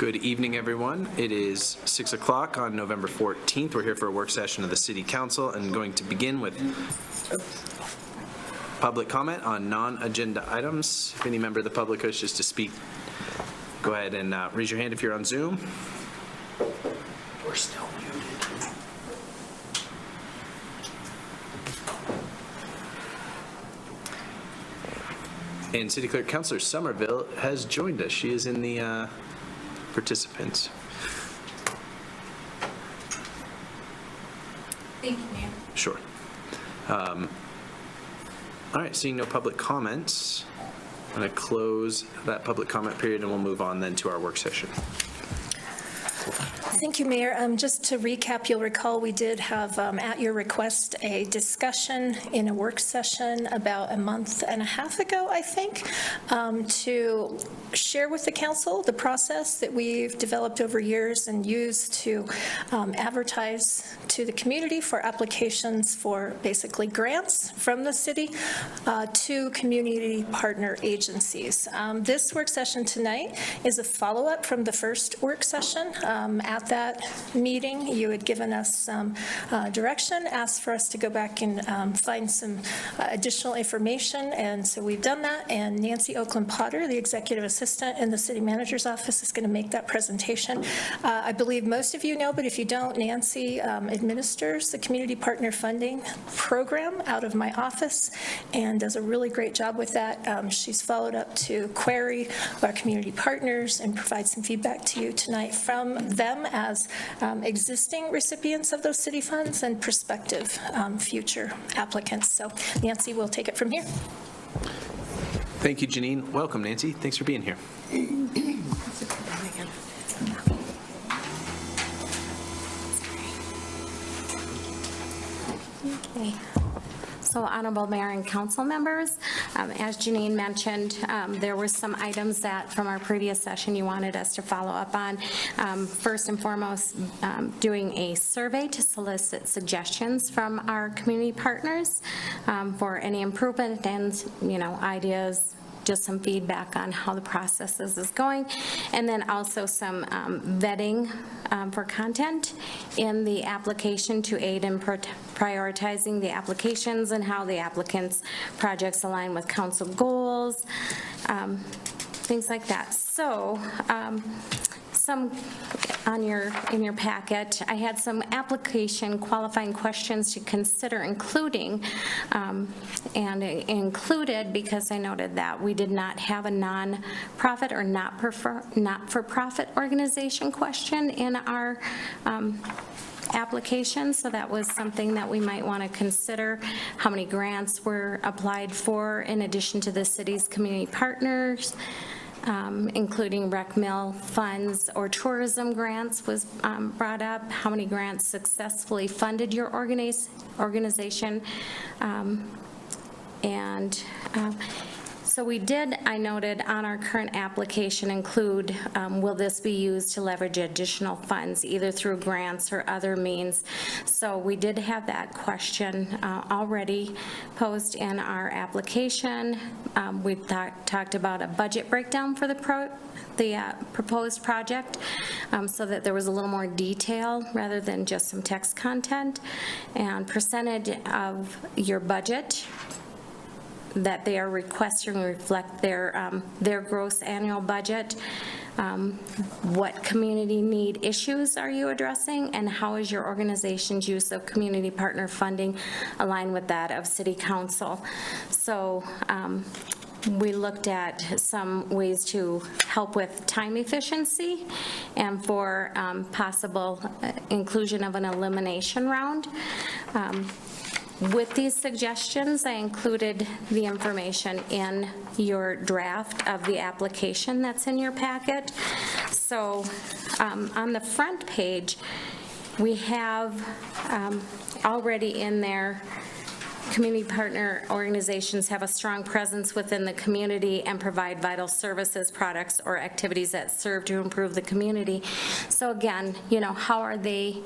Good evening, everyone. It is 6 o'clock on November 14th. We're here for a work session of the City Council and going to begin with public comment on non-agenda items. If any member of the public wishes to speak, go ahead and raise your hand if you're on Zoom. We're still muted. And City Clerk Councilor Somerville has joined us. She is in the participants. Thank you, Mayor. Sure. All right, seeing no public comments, I'm going to close that public comment period and we'll move on then to our work session. Thank you, Mayor. Just to recap, you'll recall we did have, at your request, a discussion in a work session about a month and a half ago, I think, to share with the council the process that we've developed over years and used to advertise to the community for applications for basically grants from the city to community partner agencies. This work session tonight is a follow-up from the first work session. At that meeting, you had given us some direction, asked for us to go back and find some additional information, and so we've done that, and Nancy Oakland Potter, the executive assistant in the city manager's office, is going to make that presentation. I believe most of you know, but if you don't, Nancy administers the community partner funding program out of my office and does a really great job with that. She's followed up to query our community partners and provide some feedback to you tonight from them as existing recipients of those city funds and prospective future applicants. So Nancy will take it from here. Thank you, Janine. Welcome, Nancy. Thanks for being here. Okay. So, Honorable Mayor and Council members, as Janine mentioned, there were some items that from our previous session you wanted us to follow up on. First and foremost, doing a survey to solicit suggestions from our community partners for any improvement and, ideas, just some feedback on how the process is going, and then also some vetting for content in the application to aid in prioritizing the applications and how the applicants' projects align with council goals, things like that. So, some in your packet, I had some application qualifying questions to consider including, and included because I noted that we did not have a non-profit or not-for-profit organization question in our application, so that was something that we might want to consider. How many grants were applied for in addition to the city's community partners, including rec mill funds or tourism grants was brought up. How many grants successfully funded your organization? So we did, I noted on our current application, include will this be used to leverage additional funds either through grants or other means. So we did have that question already posed in our application. We talked about a budget breakdown for the proposed project so that there was a little more detail rather than just some text content, and percentage of your budget that they are requesting reflect their gross annual budget. What community need issues are you addressing, and how is your organization's use of community partner funding aligned with that of City Council? So we looked at some ways to help with time efficiency and for possible inclusion of an elimination round. With these suggestions, I included the information in your draft of the application that's in your packet. So on the front page, we have already in there, community partner organizations have a strong presence within the community and provide vital services, products, or activities that serve to improve the community. So again, how are they,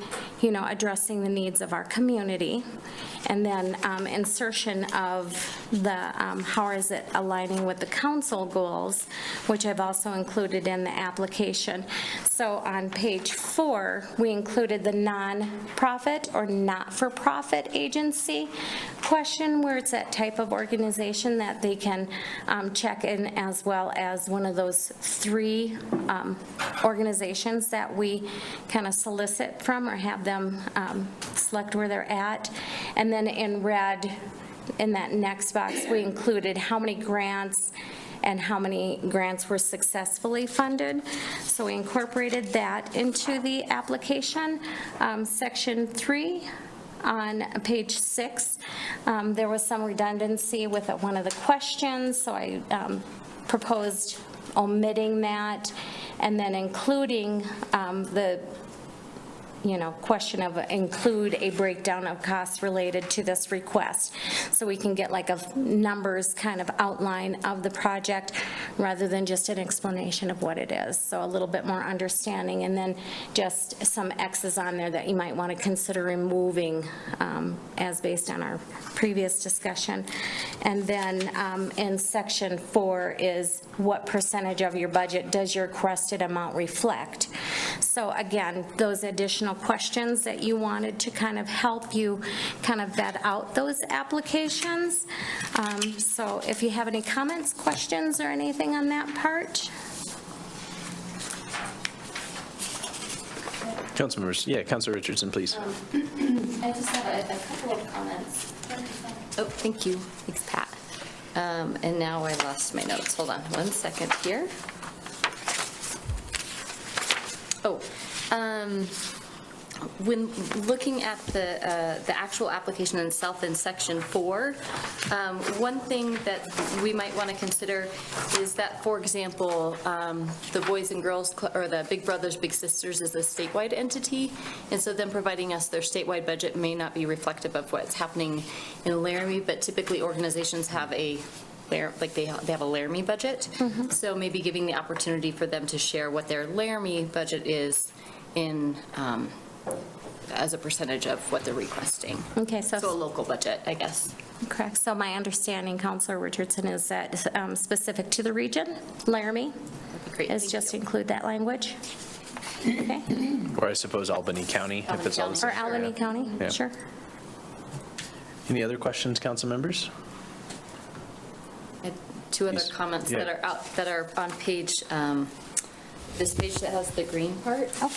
addressing the needs of our community? And then insertion of the, how is it aligning with the council goals, which I've also included in the application. So on page 4, we included the non-profit or not-for-profit agency question, where it's that type of organization that they can check in, as well as one of those 3 organizations that we kind of solicit from or have them select where they're at. And then in red, in that next box, we included how many grants and how many grants were successfully funded. So we incorporated that into the application. Section 3, on page 6, there was some redundancy with one of the questions, so I proposed omitting that and then including the question of include a breakdown of costs related to this request. So we can get like a numbers kind of outline of the project rather than just an explanation of what it is. So a little bit more understanding, and then just some X's on there that you might want to consider removing as based on our previous discussion. And then in section 4 is what percentage of your budget does your requested amount reflect? So again, those additional questions that you wanted to kind of help you kind of vet out those applications. So if you have any comments, questions, or anything on that part? Council members, yeah, Councilor Richardson, please. I just have a couple of comments. Oh, thank you. Thanks, Pat. And now I lost my notes. Hold on one second here. Oh, when looking at the actual application itself in section 4, one thing that we might want to consider is that, for example, the Boys and Girls or the Big Brothers Big Sisters is a statewide entity, and so them providing us their statewide budget may not be reflective of what's happening in Laramie, but typically organizations have a they have a Laramie budget, so maybe giving the opportunity for them to share what their Laramie budget is in as a percentage of what they're requesting. Okay, so a local budget, I guess. Correct. So my understanding, Councilor Richardson, is that specific to the region, Laramie, Great. is just include that language. Okay. Or I suppose Albany County, if it's all the Or same. Albany County, Yeah. sure. Any other questions, council members? I had 2 other Please. comments Yeah. that are on page, this page that has the green part. Oh,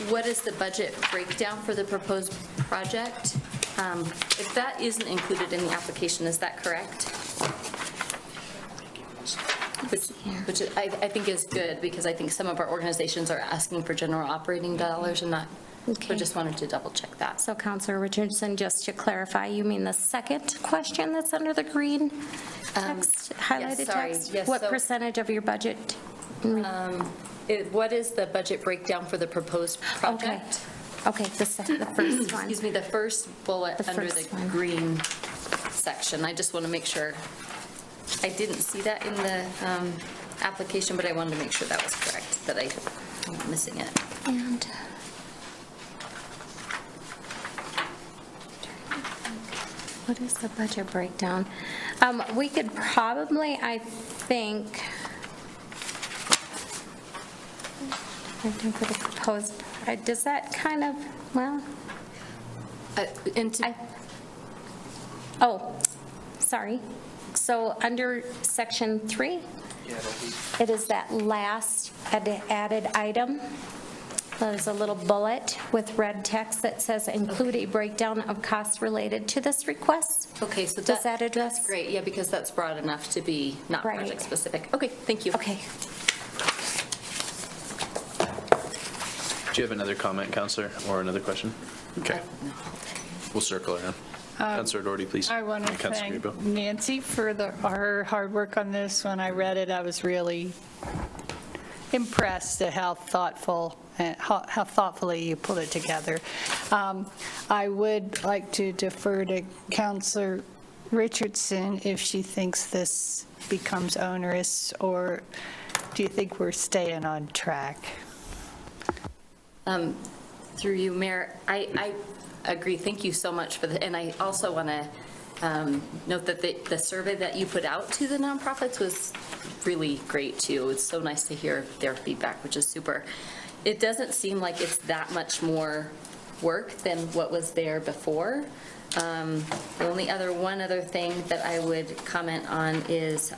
What is the budget breakdown for the proposed project? If that isn't included in the application, is that correct? Which I think is good, because I think some of our organizations are asking for general operating dollars and not, so Okay. just wanted to double check that. So Councilor Richardson, just to clarify, you mean the second question that's under the green text, highlighted sorry. text? Yes, What so- percentage of your budget? What is the budget breakdown for the proposed project? Okay, the first one. Excuse me, the first bullet The under first the one. green section. I just want to make sure, I didn't see that in the application, but I wanted to make sure that was correct, that I'm not missing it. And what is the budget breakdown? We could probably, I think, for the proposed, does that kind of, well, And to- oh, sorry. So under section 3, it is that last added item. There's a little bullet with red text that says include a breakdown of costs related to this request. Okay, so Does that address? That's great, yeah, because that's broad enough to be not Right. project specific. Okay, thank you. Okay. Do you have another comment, Councilor, or another question? Okay. We'll circle around. Councilor Doherty, please. I want to And Councilor thank Grebo. Nancy for her hard work on this. When I read it, I was really impressed at how thoughtfully you put it together. I would like to defer to Councilor Richardson if she thinks this becomes onerous, or do you think we're staying on track? Through you, Mayor, I agree. Thank you so much for the, and I also want to note that the survey that you put out to the nonprofits was really great too. It's so nice to hear their feedback, which is super. It doesn't seem like it's that much more work than what was there before. The only one other thing that I would comment on is,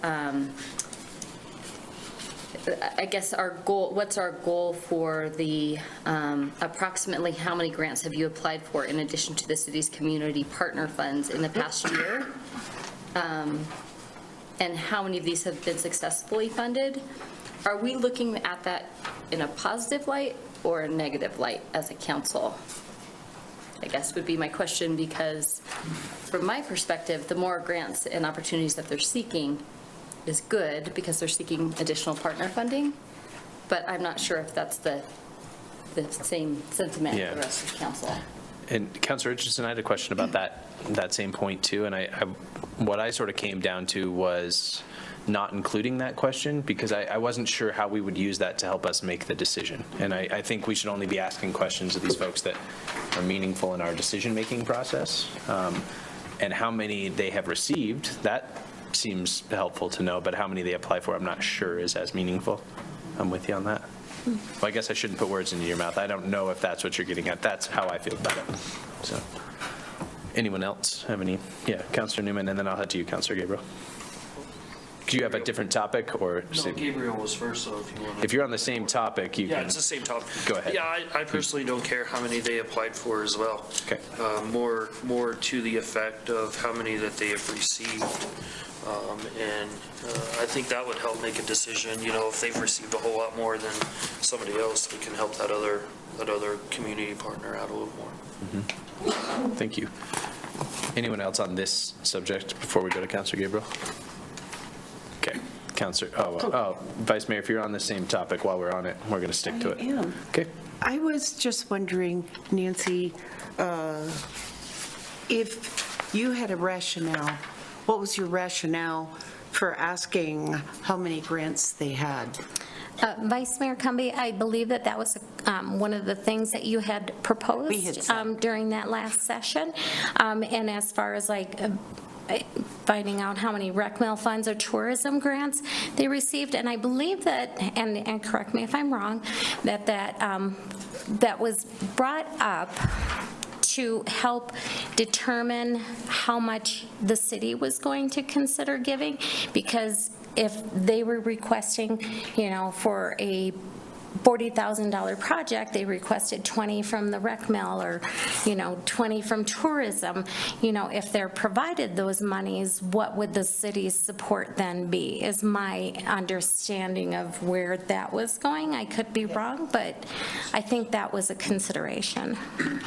I guess our goal, what's our goal for the, approximately how many grants have you applied for in addition to the city's community partner funds in the past year? And how many of these have been successfully funded? Are we looking at that in a positive light or a negative light as a council? I guess would be my question, because from my perspective, the more grants and opportunities that they're seeking is good because they're seeking additional partner funding, but I'm not sure if that's the same sentiment of the rest of the council. And Councilor Richardson, I had a question about that same point too, and what I sort of came down to was not including that question because I wasn't sure how we would use that to help us make the decision. And I think we should only be asking questions of these folks that are meaningful in our decision-making process. And how many they have received, that seems helpful to know, but how many they apply for, I'm not sure is as meaningful. I'm with you on that. Well, I guess I shouldn't put words into your mouth. I don't know if that's what you're getting at. That's how I feel about it. So, anyone else have any? Yeah, Councilor Newman, and then I'll head to you, Councilor Gabriel. Do you have a different topic or? No, Gabriel was first, so if you want to. If you're on the same topic, you Yeah, can. it's the same topic. Go ahead. Yeah, I personally don't care how many they applied for as well. Okay. More to the effect of how many that they have received. And I think that would help make a decision. You know, if they've received a whole lot more than somebody else, we can help that other community partner out a little more. Mm-hmm. Thank you. Anyone else on this subject before we go to Councilor Gabriel? Okay, Councilor, Vice Mayor, if you're on the same topic while we're on it, we're going to stick to it. I am. Okay. I was just wondering, Nancy, if you had a rationale, what was your rationale for asking how many grants they had? Vice Mayor Cumby, I believe that was one of the things that you had proposed We had said. during that last session. And as far as finding out how many rec mill funds or tourism grants they received, and I believe that, and correct me if I'm wrong, that was brought up to help determine how much the city was going to consider giving, because if they were requesting, for a $40,000 project, they requested 20 from the rec mill or, 20 from tourism. If they're provided those monies, what would the city's support then be, is my understanding of where that was going. I could be wrong, but I think that was a consideration.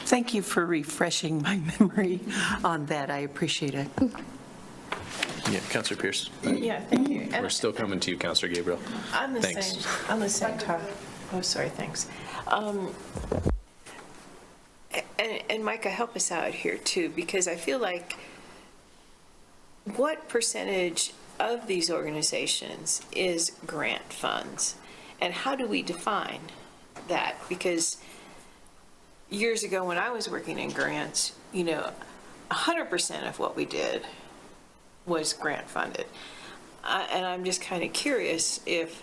Thank you for refreshing my memory on that. I appreciate it. Yeah, Councilor Pierce. Yeah, thank you. We're still coming to you, Councilor Gabriel. On the Thanks. same topic. Oh, sorry, thanks. And Micah, help us out here too, because I feel like what percentage of these organizations is grant funds? And how do we define that? Because years ago when I was working in grants, 100% of what we did was grant funded. And I'm just kind of curious if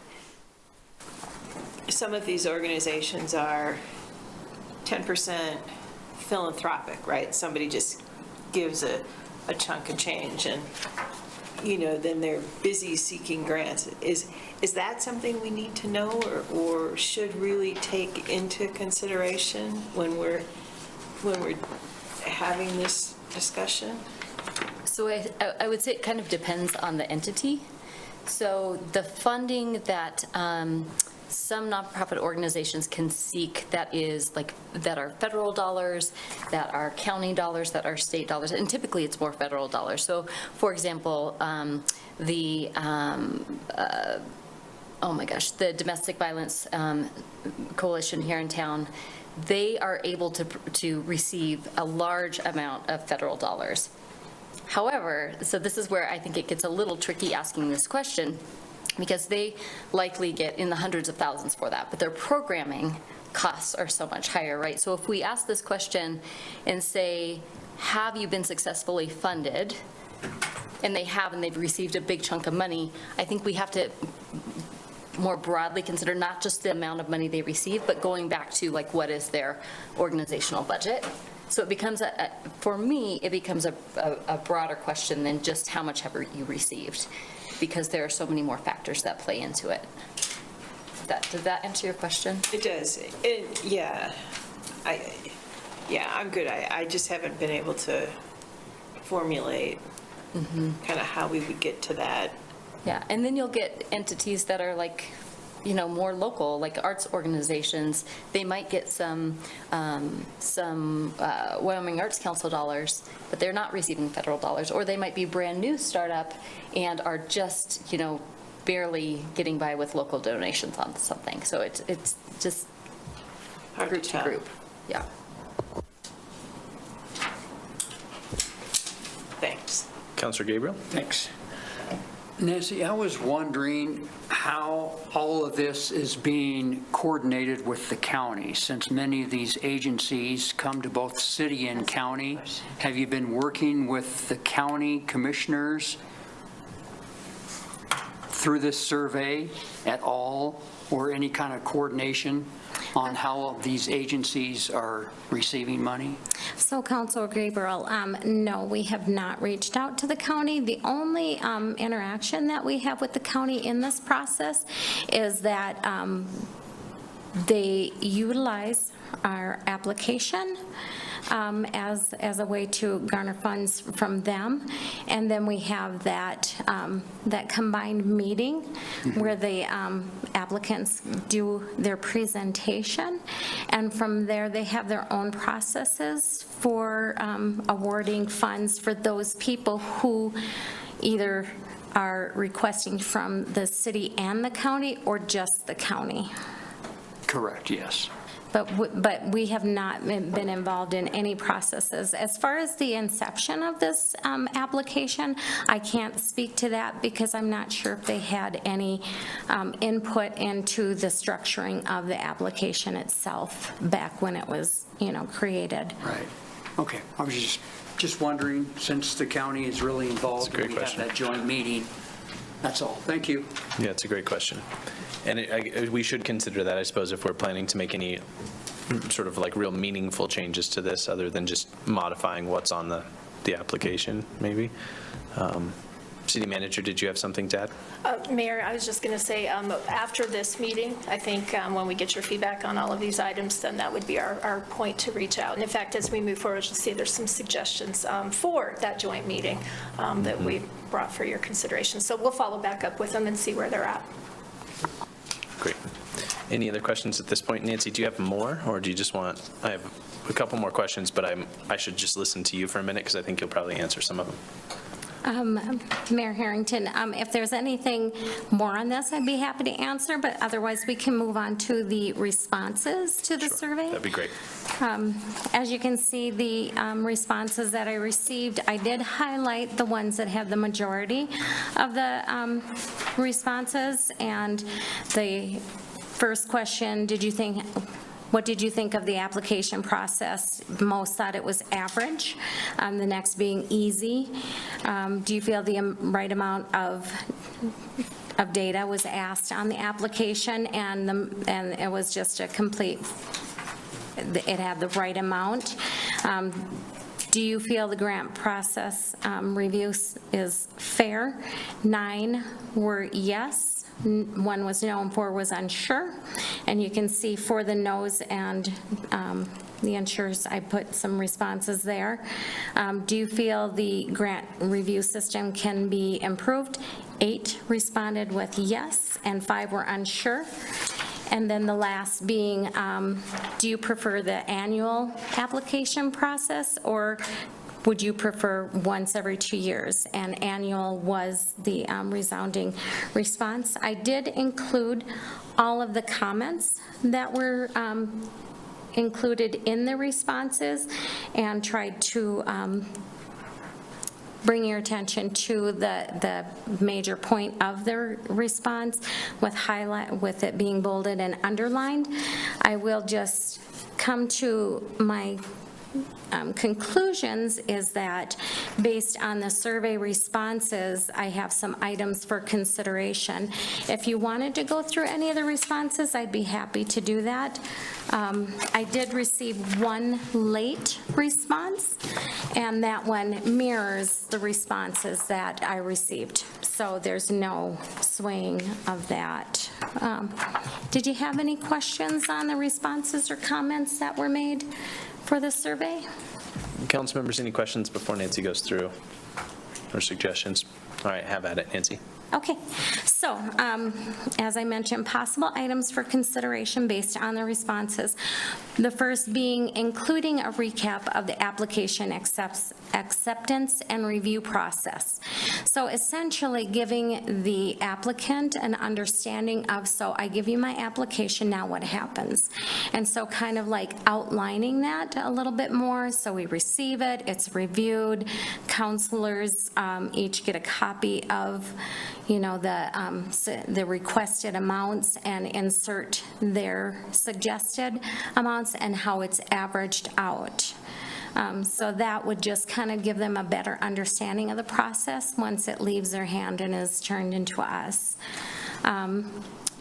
some of these organizations are 10% philanthropic, right? Somebody just gives a chunk of change and, then they're busy seeking grants. Is that something we need to know or should really take into consideration when we're having this discussion? So I would say it kind of depends on the entity. So the funding that some nonprofit organizations can seek that are federal dollars, that are county dollars, that are state dollars, and typically it's more federal dollars. So for example, the Domestic Violence Coalition here in town, they are able to receive a large amount of federal dollars. However, so this is where I think it gets a little tricky asking this question, because they likely get in the hundreds of thousands for that, but their programming costs are so much higher, right? So if we ask this question and say, have you been successfully funded? And they have, and they've received a big chunk of money, I think we have to more broadly consider not just the amount of money they receive, but going back to like, what is their organizational budget? So it becomes, for me, it becomes a broader question than just how much have you received, because there are so many more factors that play into it. Did that answer your question? It does. I'm good. I just haven't been able to formulate kind of how we would get to that. Yeah, and then you'll get entities that are like, more local, like arts organizations. They might get some Wyoming Arts Council dollars, but they're not receiving federal dollars. Or they might be brand new startup and are just, barely getting by with local donations on something. So it's just Hard group to to tell. group. Yeah. Thanks. Counselor Gabriel? Thanks. Nancy, I was wondering how all of this is being coordinated with the county, since many of these agencies come to both city and county. Have you been working with the county commissioners through this survey at all, or any kind of coordination on how these agencies are receiving money? So Councilor Gabriel, no, we have not reached out to the county. The only interaction that we have with the county in this process is that they utilize our application as a way to garner funds from them. And then we have that combined meeting where the applicants do their presentation. And from there, they have their own processes for awarding funds for those people who either are requesting from the city and the county or just the county. Correct, yes. But we have not been involved in any processes. As far as the inception of this application, I can't speak to that because I'm not sure if they had any input into the structuring of the application itself back when it was, created. Right. Okay. I was just wondering, since the county is really involved, That's a great and we have question. that joint meeting. That's all. Thank you. Yeah, it's a great question. And we should consider that, I suppose, if we're planning to make any sort of like real meaningful changes to this, other than just modifying what's on the application, maybe. City Manager, did you have something to add? Mayor, I was just going to say, after this meeting, I think when we get your feedback on all of these items, then that would be our point to reach out. And in fact, as we move forward, you'll see there's some suggestions for that joint meeting that we brought for your consideration. So we'll follow back up with them and see where they're at. Great. Any other questions at this point? Nancy, do you have more, or do you just want, I have a couple more questions, but I should just listen to you for a minute because I think you'll probably answer some of them. Mayor Harrington, if there's anything more on this, I'd be happy to answer, but otherwise we can move on to the responses to the survey. That'd be great. As you can see, the responses that I received, I did highlight the ones that had the majority of the responses. And the first question, what did you think of the application process? Most thought it was average, the next being easy. Do you feel the right amount of data was asked on the application, and it was just a complete, it had the right amount? Do you feel the grant process review is fair? 9 were yes. 1 was no, and 4 was unsure. And you can see for the no's and the unsures, I put some responses there. Do you feel the grant review system can be improved? 8 responded with yes, and 5 were unsure. And then the last being, do you prefer the annual application process, or would you prefer once every 2 years? And annual was the resounding response. I did include all of the comments that were included in the responses and tried to bring your attention to the major point of their response with it being bolded and underlined. I will just come to my conclusions is that based on the survey responses, I have some items for consideration. If you wanted to go through any of the responses, I'd be happy to do that. I did receive one late response, and that one mirrors the responses that I received. So there's no swaying of that. Did you have any questions on the responses or comments that were made for the survey? Council members, any questions before Nancy goes through her suggestions? All right, have at it, Nancy. Okay, so as I mentioned, possible items for consideration based on the responses. The first being including a recap of the application acceptance and review process. So essentially giving the applicant an understanding of, so I give you my application, now what happens? And so kind of like outlining that a little bit more. So we receive it, it's reviewed, counselors each get a copy of the requested amounts and insert their suggested amounts and how it's averaged out. So that would just kind of give them a better understanding of the process once it leaves their hand and is turned into us.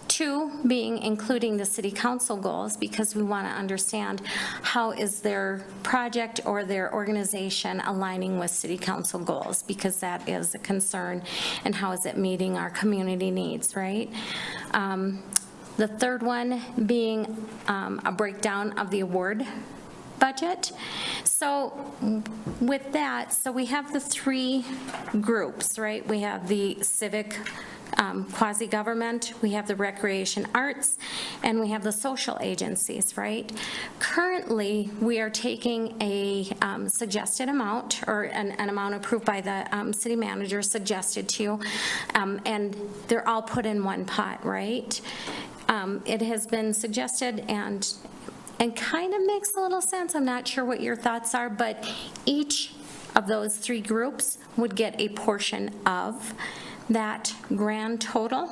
Two, being including the city council goals, because we want to understand how is their project or their organization aligning with city council goals, because that is a concern, and how is it meeting our community needs, right? The third one being a breakdown of the award budget. So with that, so we have the three groups, right? We have the civic quasi-government, we have the recreation arts, and we have the social agencies, right? Currently, we are taking a suggested amount, or an amount approved by the city manager suggested to you, and they're all put in one pot, right? It has been suggested and kind of makes a little sense. I'm not sure what your thoughts are, but each of those three groups would get a portion of that grand total,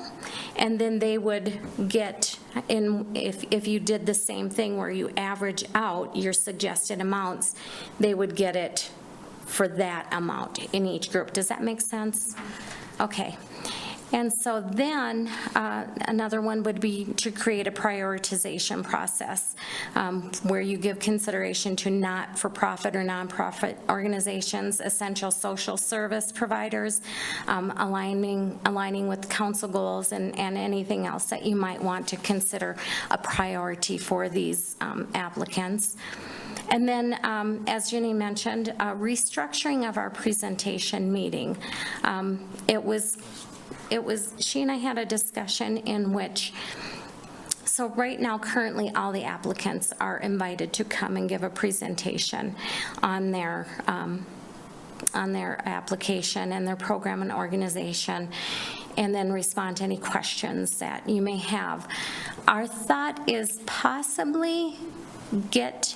and then they would get, if you did the same thing where you average out your suggested amounts, they would get it for that amount in each group. Does that make sense? Okay. And so then another one would be to create a prioritization process where you give consideration to not-for-profit or nonprofit organizations, essential social service providers, aligning with council goals and anything else that you might want to consider a priority for these applicants. And then, as Jenny mentioned, restructuring of our presentation meeting. She and I had a discussion in which, so right now, currently, all the applicants are invited to come and give a presentation on their application and their program and organization, and then respond to any questions that you may have. Our thought is possibly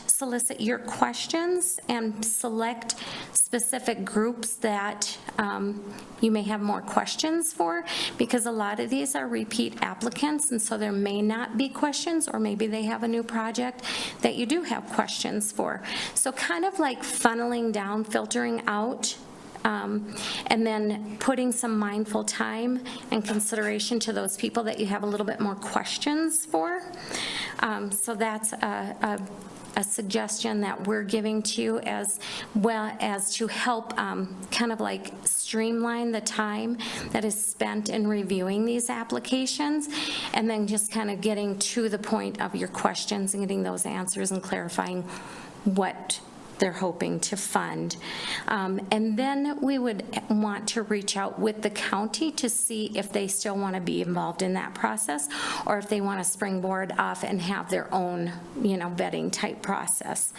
solicit your questions and select specific groups that you may have more questions for, because a lot of these are repeat applicants, and so there may not be questions, or maybe they have a new project that you do have questions for. So kind of like funneling down, filtering out, and then putting some mindful time and consideration to those people that you have a little bit more questions for. So that's a suggestion that we're giving to you, as well as to help kind of like streamline the time that is spent in reviewing these applications, and then just kind of getting to the point of your questions and getting those answers and clarifying what they're hoping to fund. And then we would want to reach out with the county to see if they still want to be involved in that process, or if they want to springboard off and have their own, vetting type process.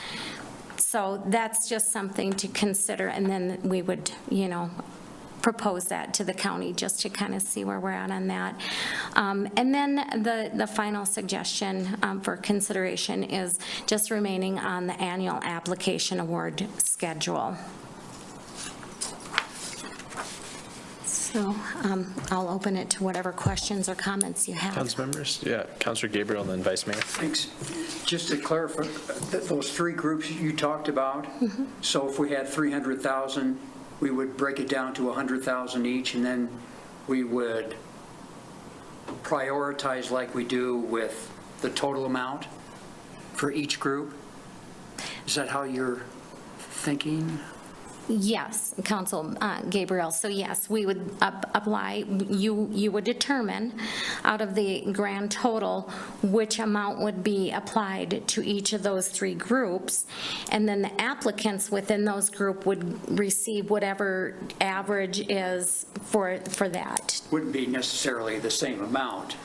So that's just something to consider, and then we would, propose that to the county just to kind of see where we're at on that. And then the final suggestion for consideration is just remaining on the annual application award schedule. So I'll open it to whatever questions or comments you have. Council members? Yeah, Councilor Gabriel and then Vice Mayor. Thanks. Just to clarify, those three groups you talked about, so if we had 300,000, we would break it down to 100,000 each, and then we would prioritize like we do with the total amount for each group? Is that how you're thinking? Yes, Council Gabriel. So yes, we would apply, you would determine out of the grand total which amount would be applied to each of those three groups. And then the applicants within those group would receive whatever average is for that. Wouldn't be necessarily the same amount.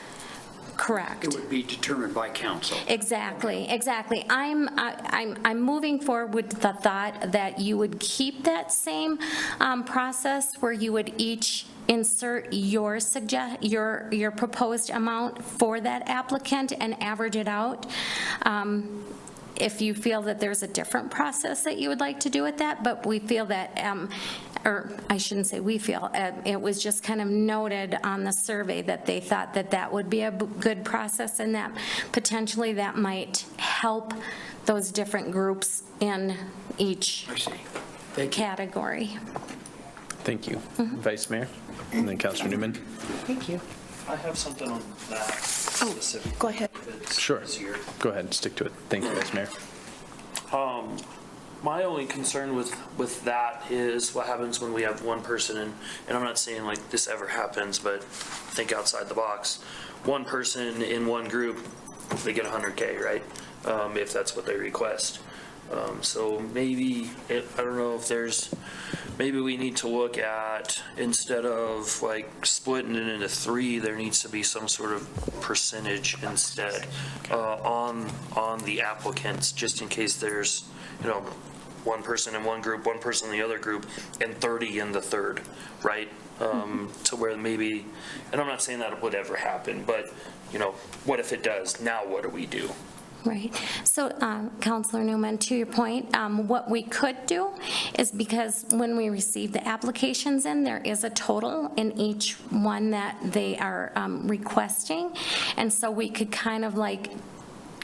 Correct. It would be determined by council. Exactly, exactly. I'm moving forward with the thought that you would keep that same process where you would each insert your proposed amount for that applicant and average it out. If you feel that there's a different process that you would like to do with that, but we feel that, or I shouldn't say we feel, it was just kind of noted on the survey that they thought that that would be a good process and that potentially that might help those different groups in each I see. Thank you. category. Thank you. Vice Mayor, and then Councilor Newman. Thank you. I have something on that specific. Go ahead. Sure. Go ahead, stick to it. Thank you, Vice Mayor. My only concern with that is what happens when we have one person, and I'm not saying like this ever happens, but think outside the box. One person in one group, they get 100K, right? If that's what they request. So maybe, I don't know if there's, maybe we need to look at, instead of like splitting it into three, there needs to be some sort of percentage instead on the applicants, just in case there's, one person in one group, one person in the other group, and 30 in the third, right? To where maybe, and I'm not saying that would ever happen, but, what if it does? Now what do we do? Right. So, Councilor Newman, to your point, what we could do is, because when we receive the applications in, there is a total in each one that they are requesting. And so we could kind of like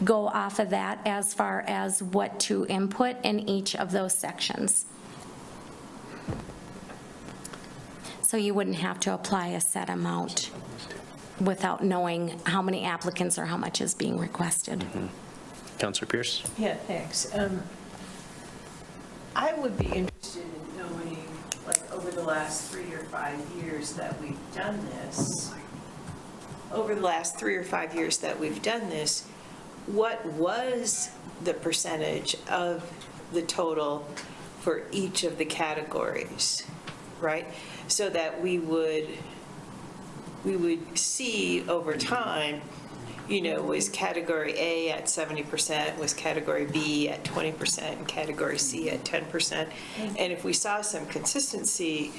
go off of that as far as what to input in each of those sections. So you wouldn't have to apply a set amount without knowing how many applicants or how much is being requested. Councilor Pierce? Yeah, thanks. I would be interested in knowing, like, over the last 3 or 5 years that we've done this, what was the percentage of the total for each of the categories, right? So that we would see over time, was category A at 70%, was category B at 20%, and category C at 10%. And if we saw some consistency,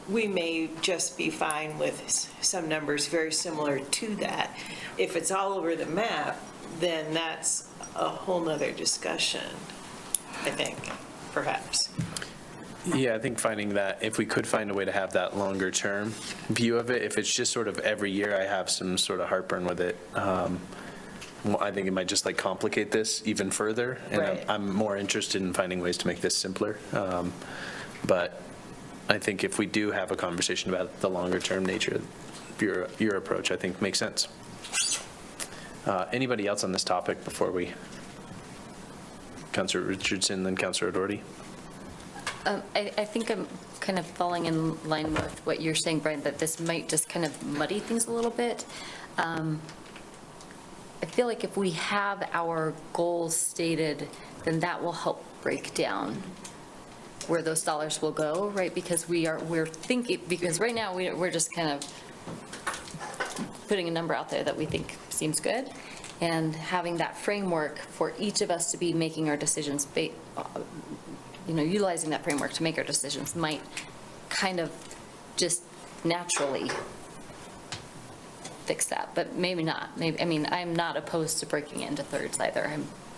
we may just be fine with some numbers very similar to that. If it's all over the map, then that's a whole nother discussion, I think, perhaps. Yeah, I think finding that, if we could find a way to have that longer term view of it, if it's just sort of every year I have some sort of heartburn with it, I think it might just like complicate this even further. And Right. I'm more interested in finding ways to make this simpler. But I think if we do have a conversation about the longer term nature, your approach, I think makes sense. Anybody else on this topic before we, Councilor Richardson, then Councilor Doherty? I think I'm kind of falling in line with what you're saying, Brian, that this might just kind of muddy things a little bit. I feel like if we have our goals stated, then that will help break down where those dollars will go, right? Because we're thinking, because right now we're just kind of putting a number out there that we think seems good, and having that framework for each of us to be making our decisions, utilizing that framework to make our decisions might kind of just naturally fix that, but maybe not. I'm not opposed to breaking it into thirds either.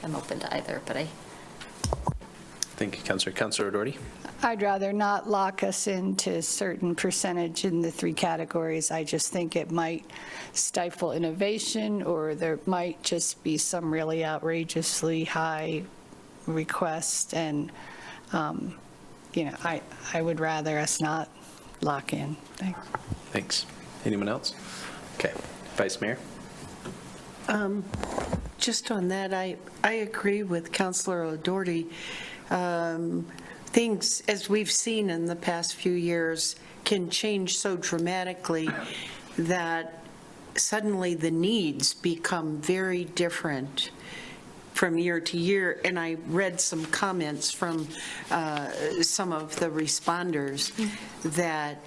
I'm open to either, but Thank you, Councilor. Councilor Doherty? I'd rather not lock us into a certain percentage in the 3 categories. I just think it might stifle innovation, or there might just be some really outrageously high request, and, I would rather us not lock in. Thanks. Thanks. Anyone else? Okay. Vice Mayor? Just on that, I agree with Councilor O'Doherty. Things, as we've seen in the past few years, can change so dramatically that suddenly the needs become very different from year to year. And I read some comments from some of the responders that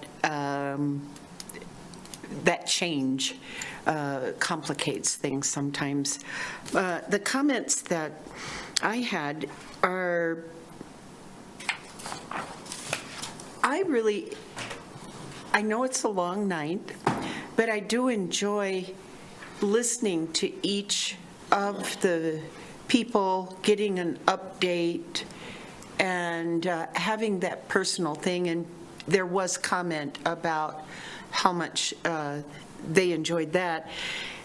that change complicates things sometimes. The comments that I had are, I know it's a long night, but I do enjoy listening to each of the people, getting an update, and having that personal thing. And there was comment about how much they enjoyed that.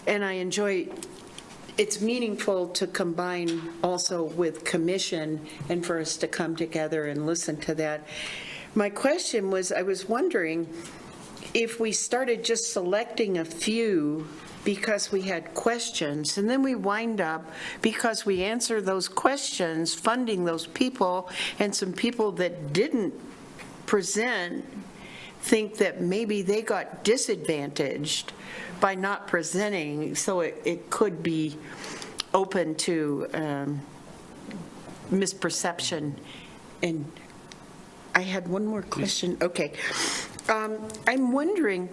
And I enjoy, it's meaningful to combine also with commission and for us to come together and listen to that. My question was, I was wondering if we started just selecting a few because we had questions, and then we wind up, because we answer those questions, funding those people, and some people that didn't present think that maybe they got disadvantaged by not presenting, so it could be open to misperception. And I had one more question. Okay. I'm wondering,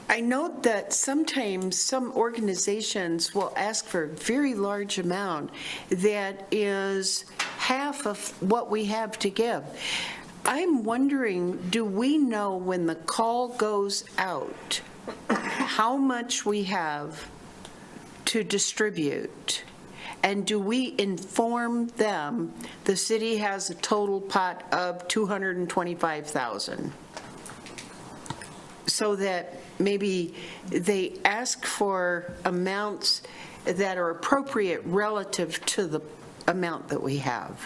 I know that sometimes some organizations will ask for a very large amount that is half of what we have to give. I'm wondering, do we know when the call goes out how much we have to distribute? And do we inform them the city has a total pot of $225,000? So that maybe they ask for amounts that are appropriate relative to the amount that we have.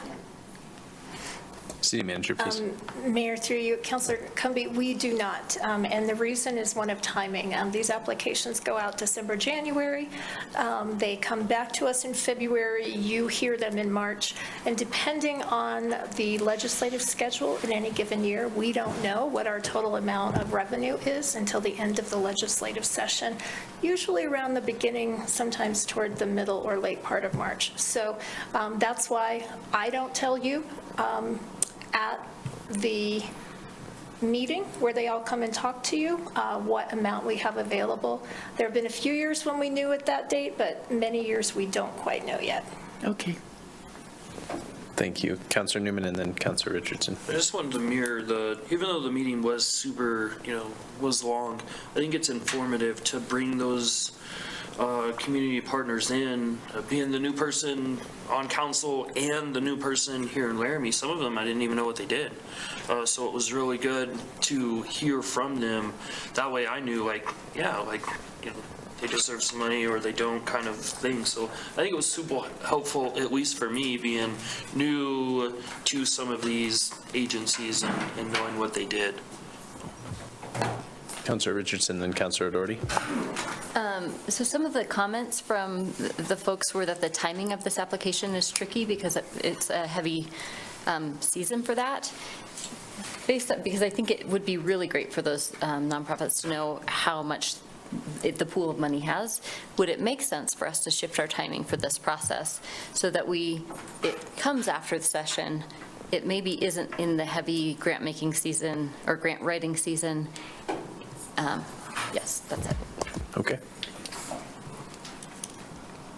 City Manager, please. Mayor, through you, Councilor Cumby, we do not, and the reason is one of timing. These applications go out December, January. They come back to us in February. You hear them in March. And depending on the legislative schedule in any given year, we don't know what our total amount of revenue is until the end of the legislative session, usually around the beginning, sometimes toward the middle or late part of March. So that's why I don't tell you at the meeting where they all come and talk to you what amount we have available. There have been a few years when we knew at that date, but many years we don't quite know yet. Okay. Thank you. Councilor Newman and then Councilor Richardson. I just wanted to mirror even though the meeting was super, was long, I think it's informative to bring those community partners in, being the new person on council and the new person here in Laramie. Some of them I didn't even know what they did. So it was really good to hear from them. That way I knew they deserve some money or they don't, kind of thing. So I think it was super helpful, at least for me, being new to some of these agencies and knowing what they did. Councilor Richardson, then Councilor O'Doherty. So some of the comments from the folks were that the timing of this application is tricky because it's a heavy season for that. Because I think it would be really great for those nonprofits to know how much the pool of money has. Would it make sense for us to shift our timing for this process so that it comes after the session? It maybe isn't in the heavy grant making season or grant writing season. Yes, that's it. Okay.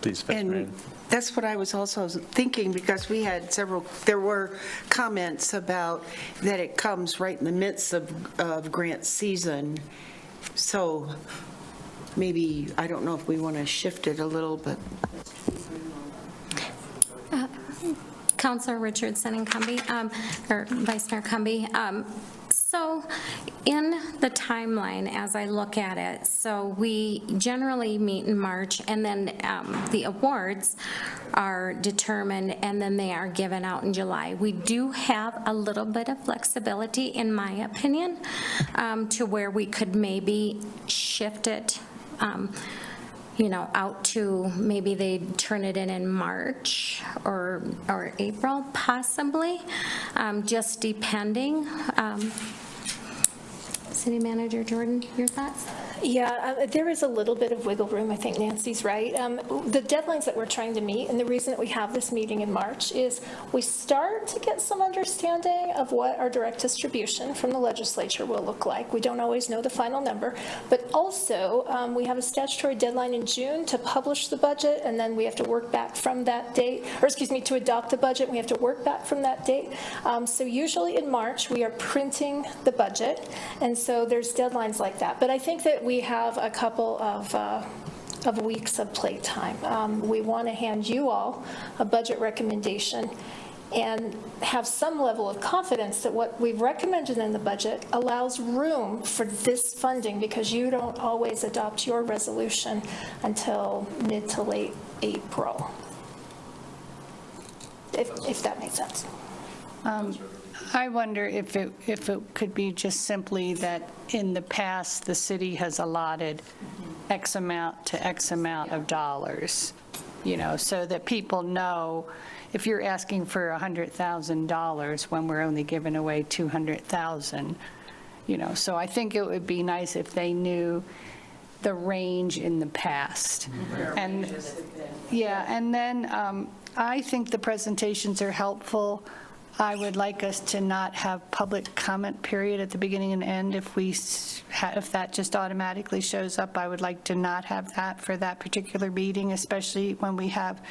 Please, Vice Mayor. And that's what I was also thinking, because we had there were comments about that it comes right in the midst of grant season. So maybe, I don't know if we want to shift it a little, but. Counselor Richardson and Cumby, or Vice Mayor Cumby. So in the timeline, as I look at it, so we generally meet in March, and then the awards are determined, and then they are given out in July. We do have a little bit of flexibility, in my opinion, to where we could maybe shift it out to, maybe they turn it in March or April, possibly, just depending. City Manager Jordan, your thoughts? Yeah, there is a little bit of wiggle room. I think Nancy's right. The deadlines that we're trying to meet, and the reason that we have this meeting in March, is we start to get some understanding of what our direct distribution from the legislature will look like. We don't always know the final number, but also we have a statutory deadline in June to publish the budget, and then we have to work back from that date, or excuse me, to adopt the budget. We have to work back from that date. So usually in March, we are printing the budget, and so there's deadlines like that. But I think that we have a couple of weeks of playtime. We want to hand you all a budget recommendation and have some level of confidence that what we've recommended in the budget allows room for this funding, because you don't always adopt your resolution until mid to late April, if that makes sense. I wonder if it could be just simply that in the past, the city has allotted X amount to X amount of dollars, so that people know if you're asking for $100,000 when we're only giving away $200,000, So I think it would be nice if they knew the range in the past. And yeah, and then I think the presentations are helpful. I would like us to not have public comment period at the beginning and end. If that just automatically shows up, I would like to not have that for that particular meeting, especially when we have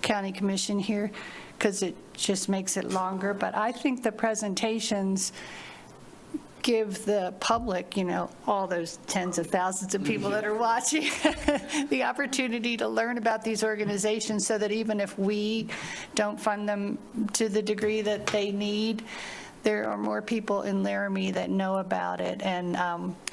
county commission here, because it just makes it longer. But I think the presentations give the public, all those tens of thousands of people that are watching, the opportunity to learn about these organizations, so that even if we don't fund them to the degree that they need, there are more people in Laramie that know about it. And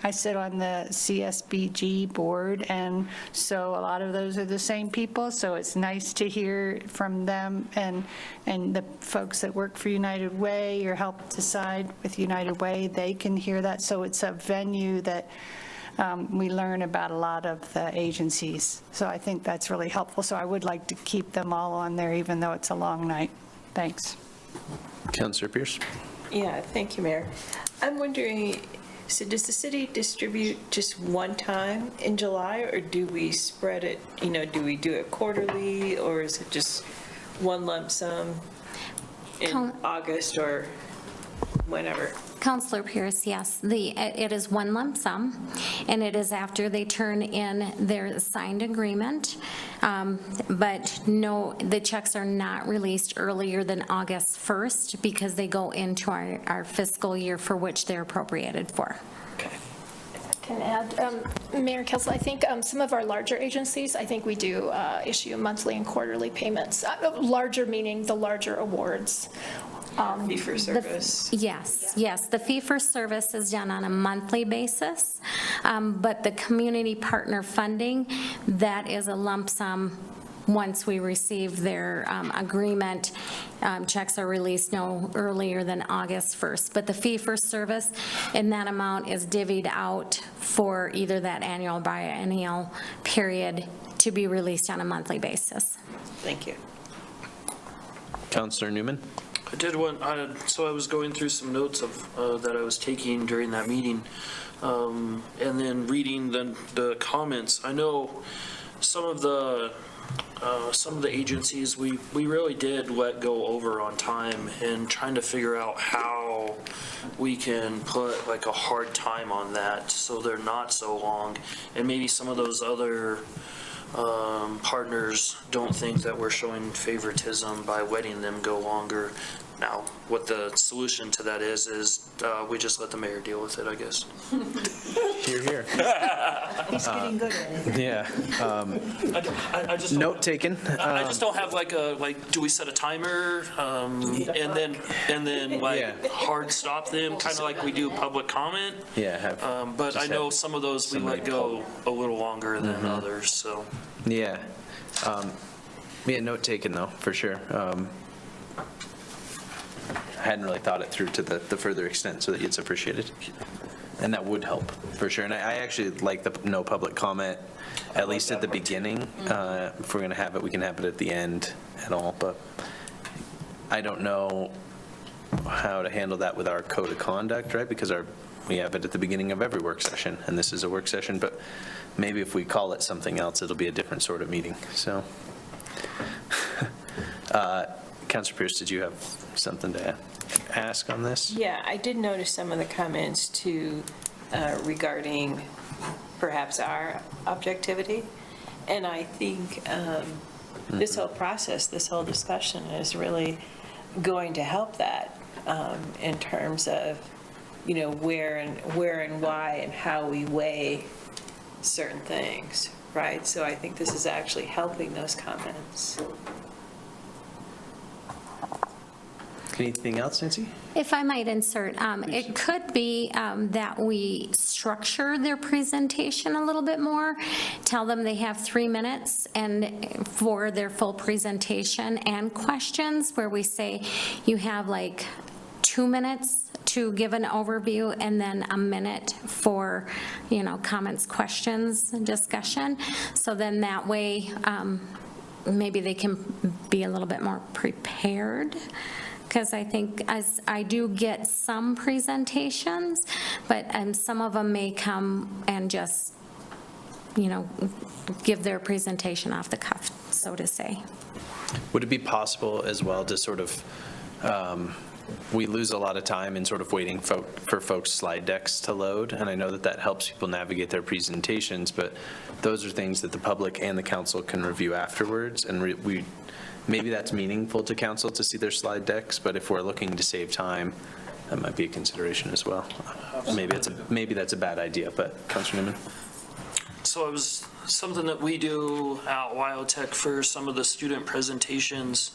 I sit on the CSBG board, and so a lot of those are the same people, so it's nice to hear from them, and the folks that work for United Way or help decide with United Way, they can hear that. So it's a venue that we learn about a lot of the agencies. So I think that's really helpful. So I would like to keep them all on there, even though it's a long night. Thanks. Councillor Pierce? Yeah, thank you, Mayor. I'm wondering, so does the city distribute just one time in July, or do we spread it, do we do it quarterly, or is it just one lump sum in August or whenever? Counselor Pierce, yes. It is one lump sum, and it is after they turn in their signed agreement. But no, the checks are not released earlier than August 1st, because they go into our fiscal year for which they're appropriated for. Okay. Can add, Mayor Kelsey, I think some of our larger agencies, I think we do issue monthly and quarterly payments. Larger meaning the larger awards. Fee for service. Yes. The fee for service is done on a monthly basis, but the community partner funding, that is a lump sum. Once we receive their agreement, checks are released no earlier than August 1st. But the fee for service in that amount is divvied out for either that annual or biennial period to be released on a monthly basis. Thank you. Councillor Newman? I did one, so I was going through some notes of that I was taking during that meeting, and then reading the comments. I know some of the agencies we really did let go over on time, and trying to figure out how we can put like a hard time on that so they're not so long, and maybe some of those other partners don't think that we're showing favoritism by letting them go longer. Now, what the solution to that is we just let the mayor deal with it, I guess. Here, here. He's getting good at it. Yeah. I just don't- Note taken. I just don't have do we set a timer, and then Yeah. hard stop them, kind of like we do public comment? Yeah, have. But I just know have some of those we let somebody go a little longer than others, so. Yeah. Yeah, note taken though, for sure. I hadn't really thought it through to the further extent, so that it's appreciated. And that would help, for sure. And I actually like the no public comment, at least at the beginning. If we're going to have it, we can have it at the end at all, but I don't know how to handle that with our code of conduct, right? Because we have it at the beginning of every work session, and this is a work session, but maybe if we call it something else, it'll be a different sort of meeting, so. Councilor Pierce, did you have something to ask on this? Yeah, I did notice some of the comments too regarding perhaps our objectivity. And I think this whole process, this whole discussion is really going to help that in terms of, where and why and how we weigh certain things, right? So I think this is actually helping those comments. Anything else, Nancy? If I might insert, it could be that we structure their presentation a little bit more, tell them they have 3 minutes and for their full presentation and questions, where we say you have like 2 minutes to give an overview and then a minute for, comments, questions, and discussion. So then that way, maybe they can be a little bit more prepared. Because I think I do get some presentations, but some of them may come and just, give their presentation off the cuff, so to say. Would it be possible as well to sort of, we lose a lot of time in sort of waiting for folks' slide decks to load, and I know that helps people navigate their presentations, but those are things that the public and the council can review afterwards, and maybe that's meaningful to council to see their slide decks, but if we're looking to save time, that might be a consideration as well. Maybe that's a bad idea, but Councilor Newman? So it was something that we do at WyoTech for some of the student presentations,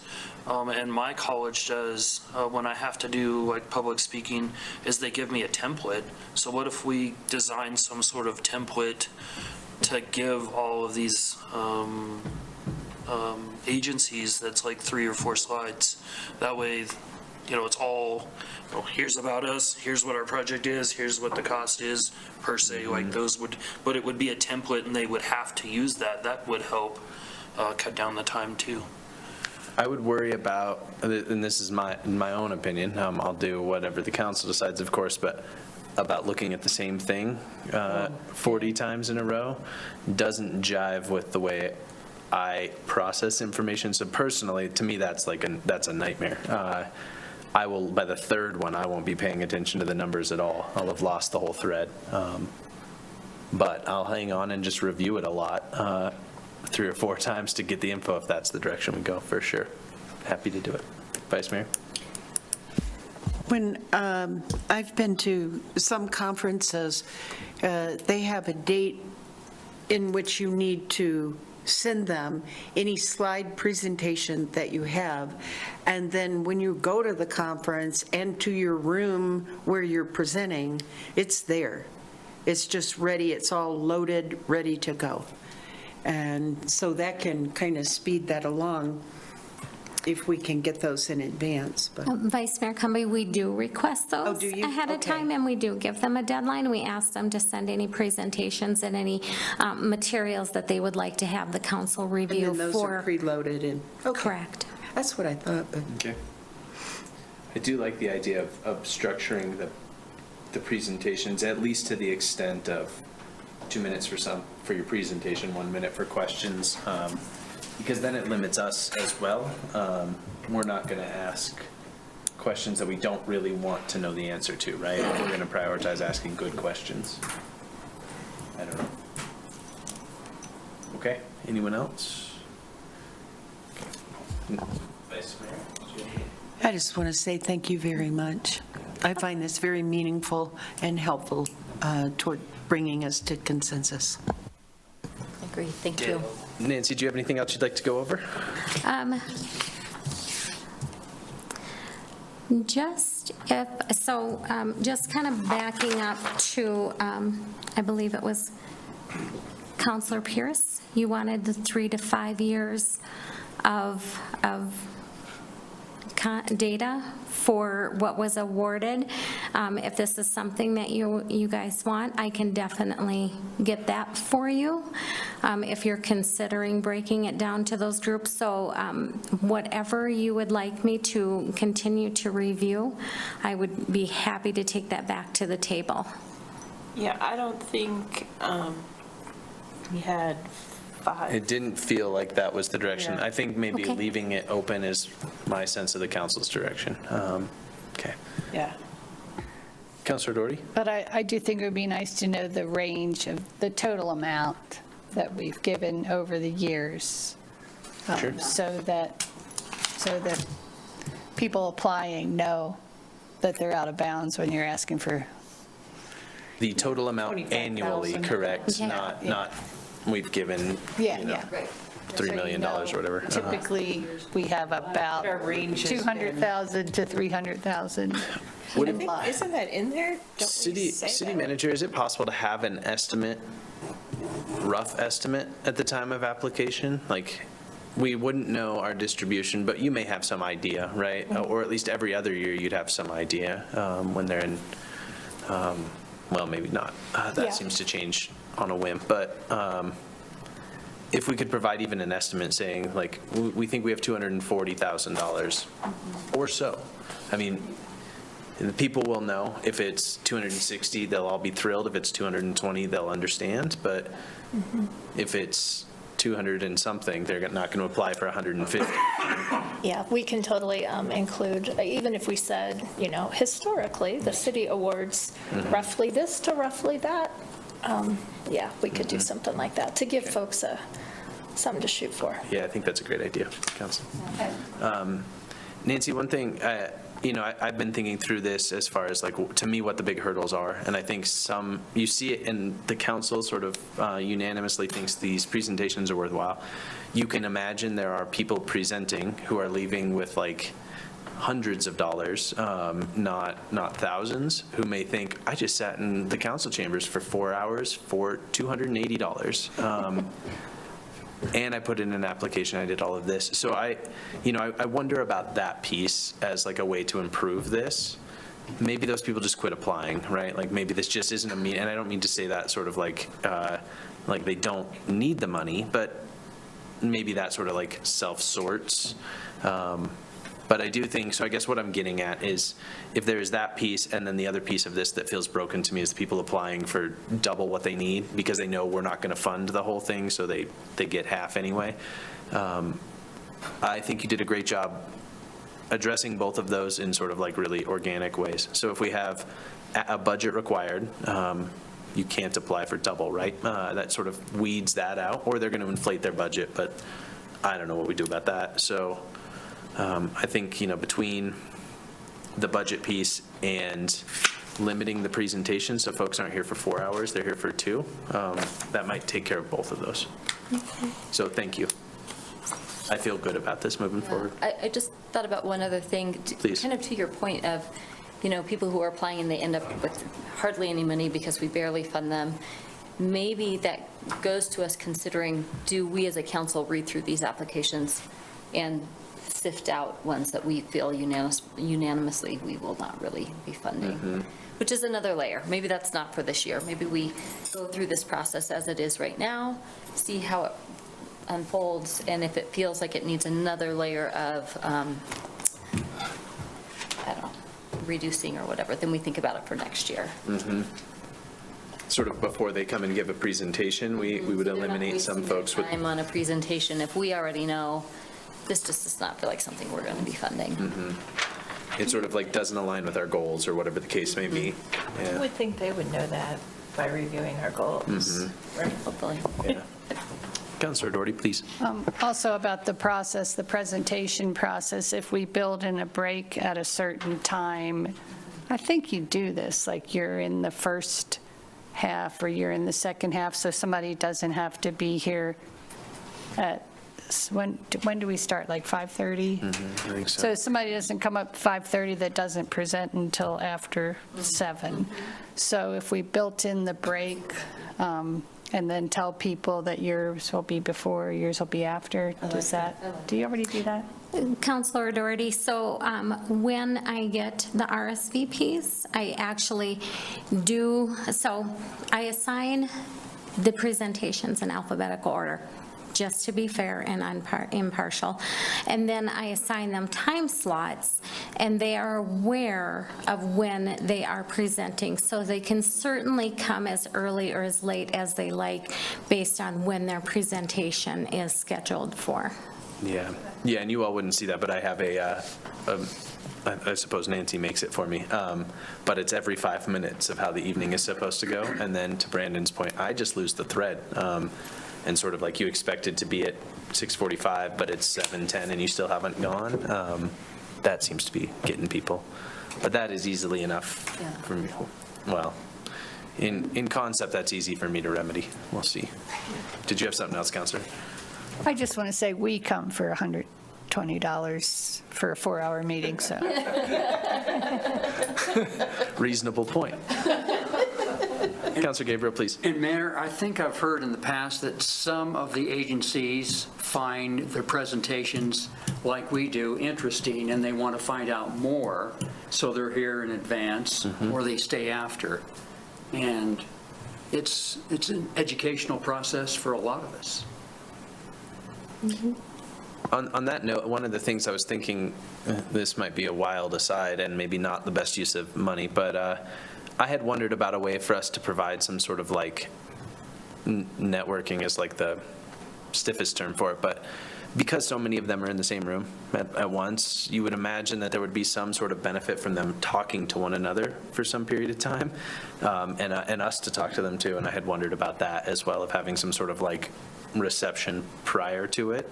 and my college does when I have to do like public speaking, is they give me a template. So what if we design some sort of template to give all of these agencies that's like 3 or 4 slides? That way, it's all, here's about us, here's what our project is, here's what the cost is per se, like those but it would be a template and they would have to use that. That would help cut down the time too. I would worry about, and this is my own opinion, I'll do whatever the council decides, of course, but about looking at the same thing 40 times in a row doesn't jive with the way I process information. So personally, to me, that's a nightmare. I will, by the third one, I won't be paying attention to the numbers at all. I'll have lost the whole thread. But I'll hang on and just review it a lot, 3 or 4 times to get the info if that's the direction we go, for sure. Happy to do it. Vice Mayor? When I've been to some conferences, they have a date in which you need to send them any slide presentation that you have, and then when you go to the conference and to your room where you're presenting, it's there. It's just ready, it's all loaded, ready to go. And so that can kind of speed that along if we can get those in advance, but. Vice Mayor Cumby, we do request those do you? ahead of Okay. time, and we do give them a deadline. We ask them to send any presentations and any materials that they would like to have the council review And then those are for. preloaded in. Okay. Correct. That's what I thought, but. Okay. I do like the idea of structuring the presentations, at least to the extent of 2 minutes for your presentation, 1 minute for questions, because then it limits us as well. We're not going to ask questions that we don't really want to know the answer to, right? We're going to prioritize asking good questions. I don't know. Okay, anyone else? Vice Mayor? I just want to say thank you very much. I find this very meaningful and helpful toward bringing us to consensus. I agree, thank you. Nancy, do you have anything else you'd like to go over? Just kind of backing up to, I believe it was Counselor Pierce, you wanted the 3 to 5 years of data for what was awarded. If this is something that you guys want, I can definitely get that for you, if you're considering breaking it down to those groups. So whatever you would like me to continue to review, I would be happy to take that back to the table. Yeah, I don't think we had 5. It didn't feel like that was the direction. Yeah. I think maybe Okay. leaving it open is my sense of the council's direction. Okay. Yeah. Counselor Doherty? But I do think it would be nice to know the range of the total amount that we've given over the years. Sure. So that people applying know that they're out of bounds when you're asking for. The total amount annually, 25,000. correct? Yeah. Not, we've given, Yeah, you know, yeah. $3 million or whatever. Typically, we have about Our range has been- 200,000 to 300,000. Would I it- think, isn't that in there? Don't we say City that? manager, is it possible to have an estimate, rough estimate at the time of application? Like, we wouldn't know our distribution, but you may have some idea, right? Or at least every other year you'd have some idea when they're in, well, maybe not. Yeah. That seems to change on a whim, but if we could provide even an estimate saying, like, we think we have $240,000 or so. I mean, the people will know. If it's 260, they'll all be thrilled. If it's 220, they'll understand. But if it's 200 and something, they're not going to apply for 150. Yeah, we can totally include, even if we said, historically, the city awards roughly this to roughly that. Yeah, we could do something like that to give folks something to shoot for. Yeah, I think that's a great idea, Council. Nancy, one thing, I've been thinking through this as far as, like, to me, what the big hurdles are. And I think you see it in the council sort of unanimously thinks these presentations are worthwhile. You can imagine there are people presenting who are leaving with, like, hundreds of dollars, not thousands, who may think, I just sat in the council chambers for 4 hours for $280. And I put in an application, I did all of this. So I wonder about that piece as like a way to improve this. Maybe those people just quit applying, right? Like maybe this just isn't and I don't mean to say that sort of like they don't need the money, but maybe that sort of like self-sorts. But I do think, so I guess what I'm getting at is if there is that piece and then the other piece of this that feels broken to me is the people applying for double what they need because they know we're not going to fund the whole thing, so they get half anyway. I think you did a great job addressing both of those in sort of like really organic ways. So if we have a budget required, you can't apply for double, right? That sort of weeds that out, or they're going to inflate their budget, but I don't know what we do about that. So I think, between the budget piece and limiting the presentation, so folks aren't here for 4 hours, they're here for 2, that might take care of both of those. So thank you. I feel good about this moving forward. I just thought about one other thing. Please. Kind of to your point of, people who are applying and they end up with hardly any money because we barely fund them. Maybe that goes to us considering, do we as a council read through these applications and sift out ones that we feel unanimously we will not really be funding, which is another layer. Maybe that's not for this year. Maybe we go through this process as it is right now, see how it unfolds, and if it feels like it needs another layer of, I don't know, reducing or whatever, then we think about it for next year. Sort of before they come and give a presentation, we would eliminate some folks with. Time on a presentation if we already know this just does not feel like something we're going to be funding. It sort of like doesn't align with our goals or whatever the case may be. I Yeah. would think they would know that by reviewing our goals. Right. Hopefully. Yeah. Councilor Doherty, please. Also about the process, the presentation process, if we build in a break at a certain time, I think you do this, like you're in the first half or you're in the second half, so somebody doesn't have to be here at, when do we start, like 5:30? I think So if somebody doesn't come up 5:30 that doesn't present until after 7. So if we built in the break and then tell people that yours will be before, yours will be after, does that, do you already do that? Counselor Doherty, so when I get the RSVPs, I actually do, so I assign the presentations in alphabetical order, just to be fair and impartial. And then I assign them time slots, and they are aware of when they are presenting. So they can certainly come as early or as late as they like based on when their presentation is scheduled for. Yeah, and you all wouldn't see that, but I have I suppose Nancy makes it for me, but it's every 5 minutes of how the evening is supposed to go. And then to Brandon's point, I just lose the thread. And sort of like you expected to be at 6:45, but it's 7:10 and you still haven't gone. That seems to be getting people. But that is easily enough for me. Well, in concept, that's easy for me to remedy. We'll see. Did you have something else, Counselor? I just want to say, we come for $120 for a 4-hour meeting, so. Reasonable point. Counselor Gabriel, please. And Mayor, I think I've heard in the past that some of the agencies find their presentations, like we do, interesting, and they want to find out more, so they're here in advance, or they stay after. And it's an educational process for a lot of us. On that note, one of the things I was thinking, this might be a wild aside and maybe not the best use of money, but I had wondered about a way for us to provide some sort of like networking is like the stiffest term for it, but because so many of them are in the same room at once, you would imagine that there would be some sort of benefit from them talking to one another for some period of time, and us to talk to them too. And I had wondered about that as well, of having some sort of like reception prior to it.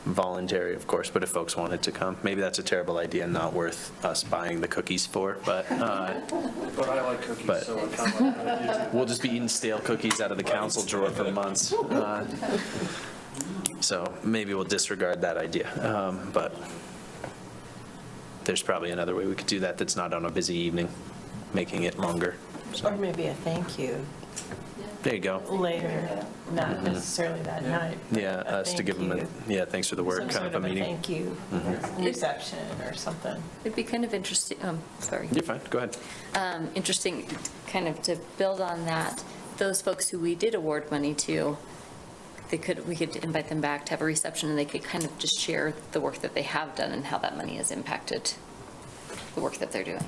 Voluntary, of course, but if folks wanted to come, maybe that's a terrible idea and not worth us buying the cookies for, but But I like cookies, But- so I kind of like that. we'll just be eating stale cookies out of the council drawer for months. So maybe we'll disregard that idea, but there's probably another way we could do that that's not on a busy evening, making it longer. Or maybe a thank you There you go. later, not necessarily that night. but Yeah, a us to thank give them, you. thanks for the work, Some kind sort of a meeting. thank you reception or something. It'd be kind of interesting, sorry. You're fine, go ahead. Interesting, kind of to build on that, those folks who we did award money to, we could invite them back to have a reception, and they could kind of just share the work that they have done and how that money has impacted the work that they're doing.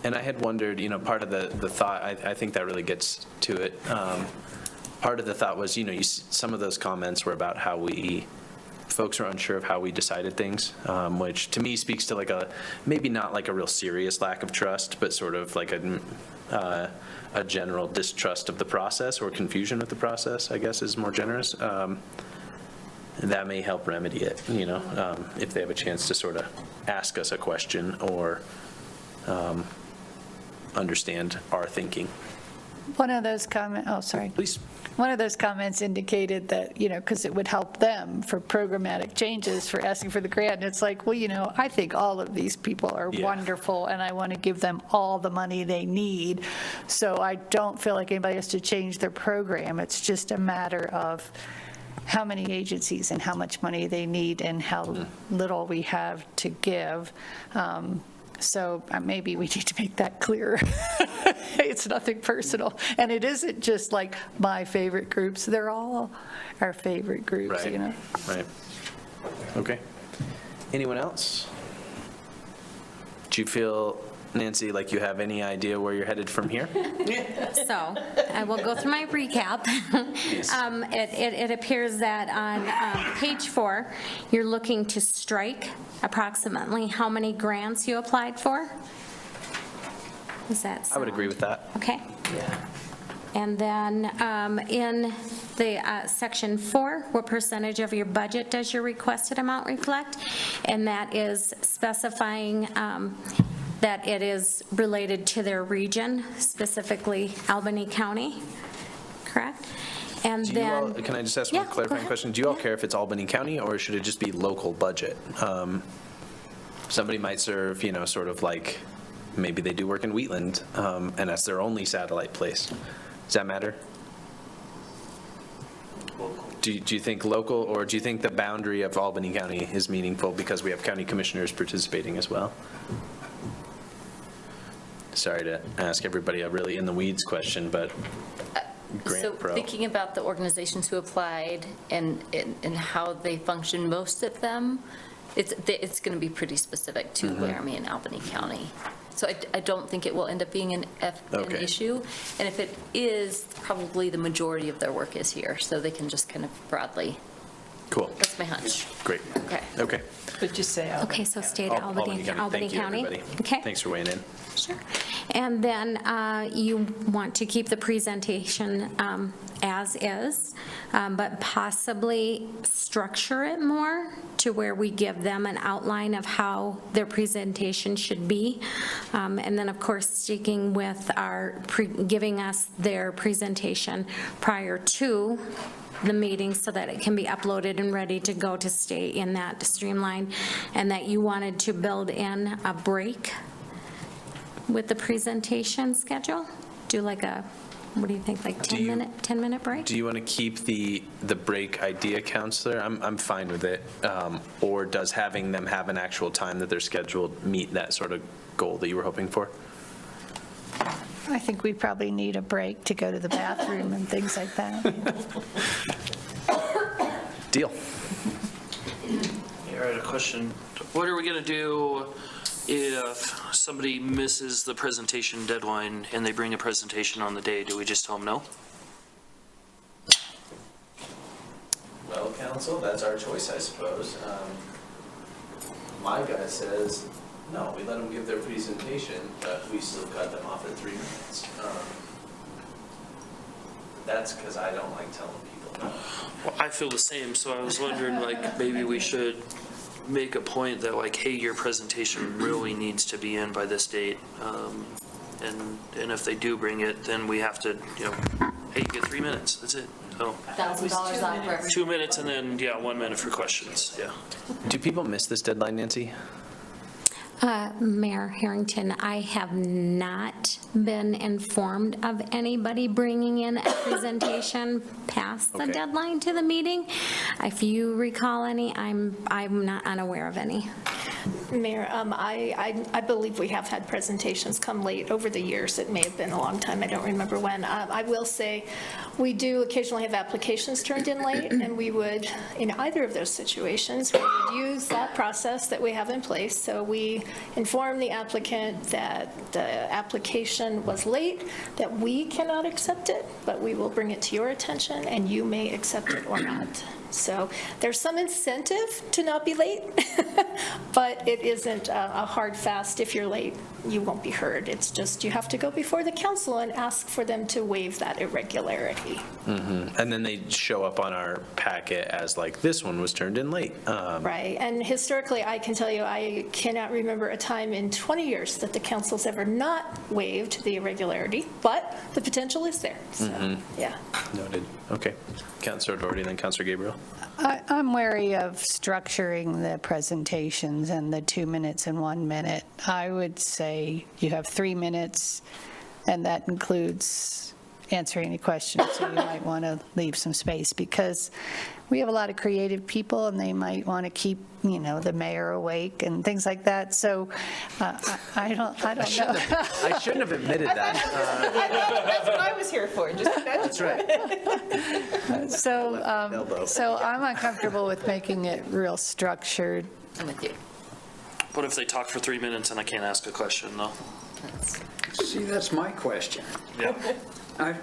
And I had wondered, part of the thought, I think that really gets to it. Part of the thought was, some of those comments were about how folks are unsure of how we decided things, which to me speaks to like maybe not like a real serious lack of trust, but sort of like a general distrust of the process or confusion with the process, I guess is more generous. That may help remedy it, if they have a chance to sort of ask us a question or understand our thinking. One of those Please. One of those comments indicated that, because it would help them for programmatic changes for asking for the grant. And it's like, well, I think all of these people are Yeah. wonderful, and I want to give them all the money they need. So I don't feel like anybody has to change their program. It's just a matter of how many agencies and how much money they need and how little we have to give. So maybe we need to make that clearer. It's nothing personal. And it isn't just like my favorite groups. They're all our favorite groups, Right. Right. Okay. Anyone else? Do you feel, Nancy, like you have any idea where you're headed from here? So I will go through my recap. It appears that on page 4, you're looking to strike approximately how many grants you applied for? Does that sound? I would agree with that. Okay. And then in the section 4, what percentage of your budget does your requested amount reflect? And that is specifying that it is related to their region, specifically Albany County, correct? And Do you all, then, can I just ask Yeah, one go clarifying ahead. question? Do you all Yeah. care if it's Albany County, or should it just be local budget? Somebody might serve, sort of like, maybe they do work in Wheatland, and that's their only satellite place. Does that matter? Do you think local, or do you think the boundary of Albany County is meaningful because we have county commissioners participating as well? Sorry to ask everybody a really in the weeds question, but So Grant Pro. thinking about the organizations who applied and how they function, most of them, it's going to be pretty specific to Laramie and Albany County. So I don't think it will end up being an Okay. issue. And if it is, probably the majority of their work is here, so they can just kind of broadly, Cool, that's my hunch. great. Okay. Okay. But just say Albany. okay, so state Albany Albany Thank you, County. everybody. Okay. Thanks for weighing in. Sure. And then you want to keep the presentation as is, but possibly structure it more to where we give them an outline of how their presentation should be. And then, of course, sticking with giving us their presentation prior to the meeting so that it can be uploaded and ready to go to stay in that streamline, and that you wanted to build in a break with the presentation schedule? Do like a, what do you think, like 10-minute break? Do you want to keep the break idea, Counselor? I'm fine with it. Or does having them have an actual time that they're scheduled meet that sort of goal that you were hoping for? I think we probably need a break to go to the bathroom and things like that. Deal. All right, a question. What are we going to do if somebody misses the presentation deadline and they bring a presentation on the day? Do we just tell them no? Well, Counsel, that's our choice, I suppose. My guy says, no, we let them give their presentation, but we still cut them off at 3 minutes. That's because I don't like telling people no. Well, I feel the same, so I was wondering, like, maybe we should make a point that, like, hey, your presentation really needs to be in by this date. And if they do bring it, then we have to, hey, you get 3 minutes, that's it. So, $1,000 off for every. 2 minutes and then, 1 minute for questions, yeah. Do people miss this deadline, Nancy? Mayor Harrington, I have not been informed of anybody bringing in a presentation past the Okay. deadline to the meeting. If you recall any, I'm not unaware of any. Mayor, I believe we have had presentations come late over the years. It may have been a long time, I don't remember when. I will say, we do occasionally have applications turned in late, and we would, in either of those situations, we would use that process that we have in place. So we inform the applicant that the application was late, that we cannot accept it, but we will bring it to your attention, and you may accept it or not. So there's some incentive to not be late, but it isn't a hard fast. If you're late, you won't be heard. It's just you have to go before the council and ask for them to waive that irregularity. And then they show up on our packet as like, this one was turned in late. Right, and historically, I can tell you, I cannot remember a time in 20 years that the council's ever not waived the irregularity, but the potential is there, so, yeah. Noted. Okay. Counselor Doherty, then Counselor Gabriel. I'm wary of structuring the presentations and the 2 minutes and 1 minute. I would say you have 3 minutes, and that includes answering any questions, so you might want to leave some space, because we have a lot of creative people, and they might want to keep, the mayor awake and things like that, so I don't know. I shouldn't have admitted that. That's what I was here for, just That's right. So I'm uncomfortable with making it real structured. I'm with you. What if they talk for 3 minutes and I can't ask a question, though? See, that's my question. Yeah.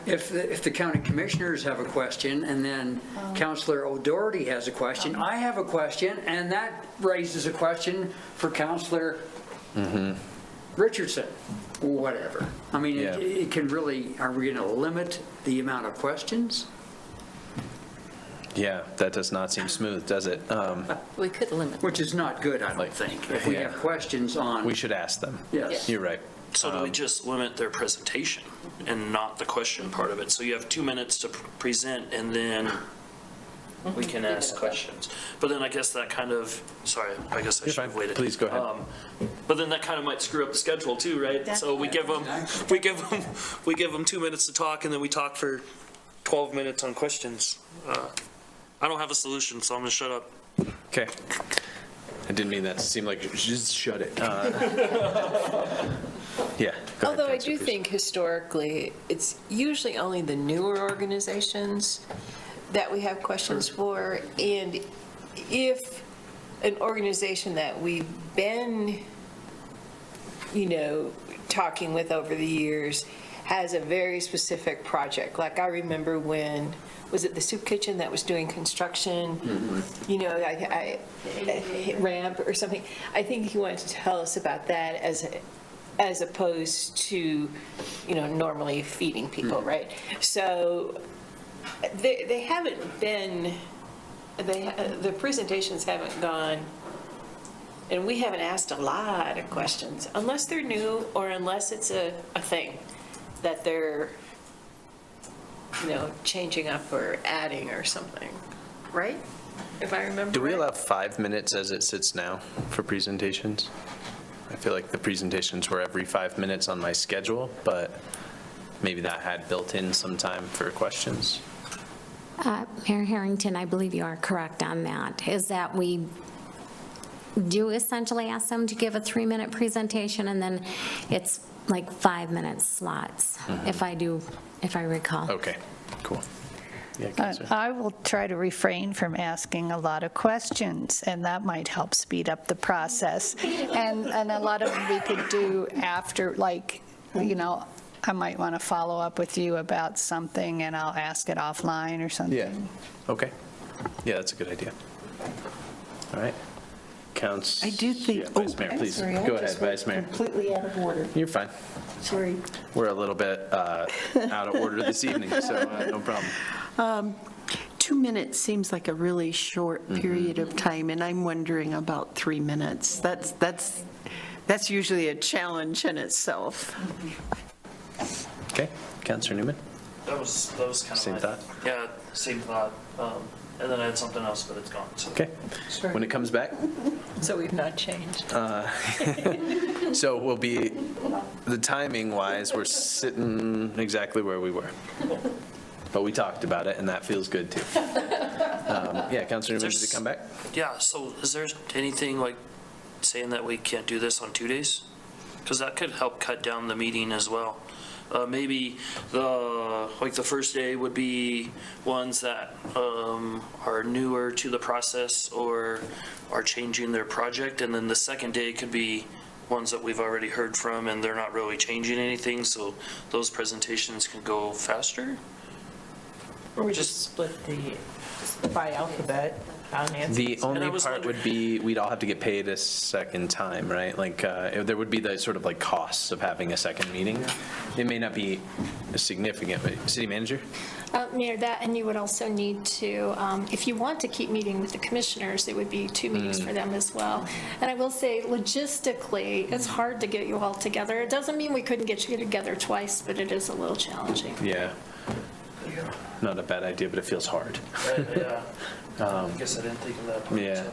If the county commissioners have a question, and then Counselor O'Doherty has a question, I have a question, and that raises a question for Counselor Richardson, whatever. I mean, Yeah. it can really, are we going to limit the amount of questions? Yeah, that does not seem smooth, does it? We could limit. Which is not good, I don't think. If we Yeah. have questions on, We should ask them. yes. You're right. So do we just limit their presentation and not the question part of it? So you have 2 minutes to present and then we can ask questions. But then I guess that kind of, sorry, I guess I You're should have fine. waited. Please go ahead. But then that kind of might screw up the schedule too, right? So we give them 2 minutes to talk and then we talk for 12 minutes on questions. I don't have a solution, so I'm gonna shut up. Okay. I didn't mean that to seem like, just shut it. Yeah. go ahead, Although I Counselor do Cruz. think historically, it's usually only the newer organizations that we have questions for. And if an organization that we've been, talking with over the years has a very specific project, like I remember when, was it the soup kitchen that was doing construction? Ramp or something. I think he wanted to tell us about that as opposed to, normally feeding people, right? So they haven't been, the presentations haven't gone, and we haven't asked a lot of questions, unless they're new or unless it's a thing that they're, changing up or adding or something, right? If I remember Do we right. allow 5 minutes as it sits now for presentations? I feel like the presentations were every 5 minutes on my schedule, but maybe that had built in some time for questions. Mayor Harrington, I believe you are correct on that, is that we do essentially ask them to give a 3-minute presentation, and then it's like 5-minute slots, if I recall. Okay, cool. Yeah, Counselor. I will try to refrain from asking a lot of questions, and that might help speed up the process. And a lot of them we could do after, I might want to follow up with you about something, and I'll ask it offline or something. Yeah, okay. Yeah, that's a good idea. All right. I do think, Yeah, Vice Mayor, please, go ahead, Vice Mayor. Completely out of order. You're fine. Sorry. We're a little bit out of order this evening, so no problem. 2 minutes seems like a really short period of time, and I'm wondering about 3 minutes. That's usually a challenge in itself. Okay, Counselor Newman? That was kind of Same my. thought? Yeah, same thought. And then I had something else, but it's gone, so. Okay. When it comes back, So we've not changed. so we'll be, the timing-wise, we're sitting exactly where we were. But we talked about it, and that feels good, too. Yeah, Counselor Newman, did it come back? Yeah, so is there anything like saying that we can't do this on 2 days? Because that could help cut down the meeting as well. Maybe the first day would be ones that are newer to the process or are changing their project, and then the second day could be ones that we've already heard from and they're not really changing anything, so those presentations can go faster? Or we just split by alphabet on Nancy's. The only was part would be, we'd all have to get paid a second time, right? Like, there would be the sort of like costs of having a second meeting. It may not be significant, but City Manager? Mayor, that, and you would also need to, if you want to keep meeting with the commissioners, it would be 2 meetings for them as well. And I will say, logistically, it's hard to get you all together. It doesn't mean we couldn't get you together twice, but it is a little challenging. Yeah. Not a bad idea, but it feels hard. Yeah. I guess I didn't think of that part. Yeah.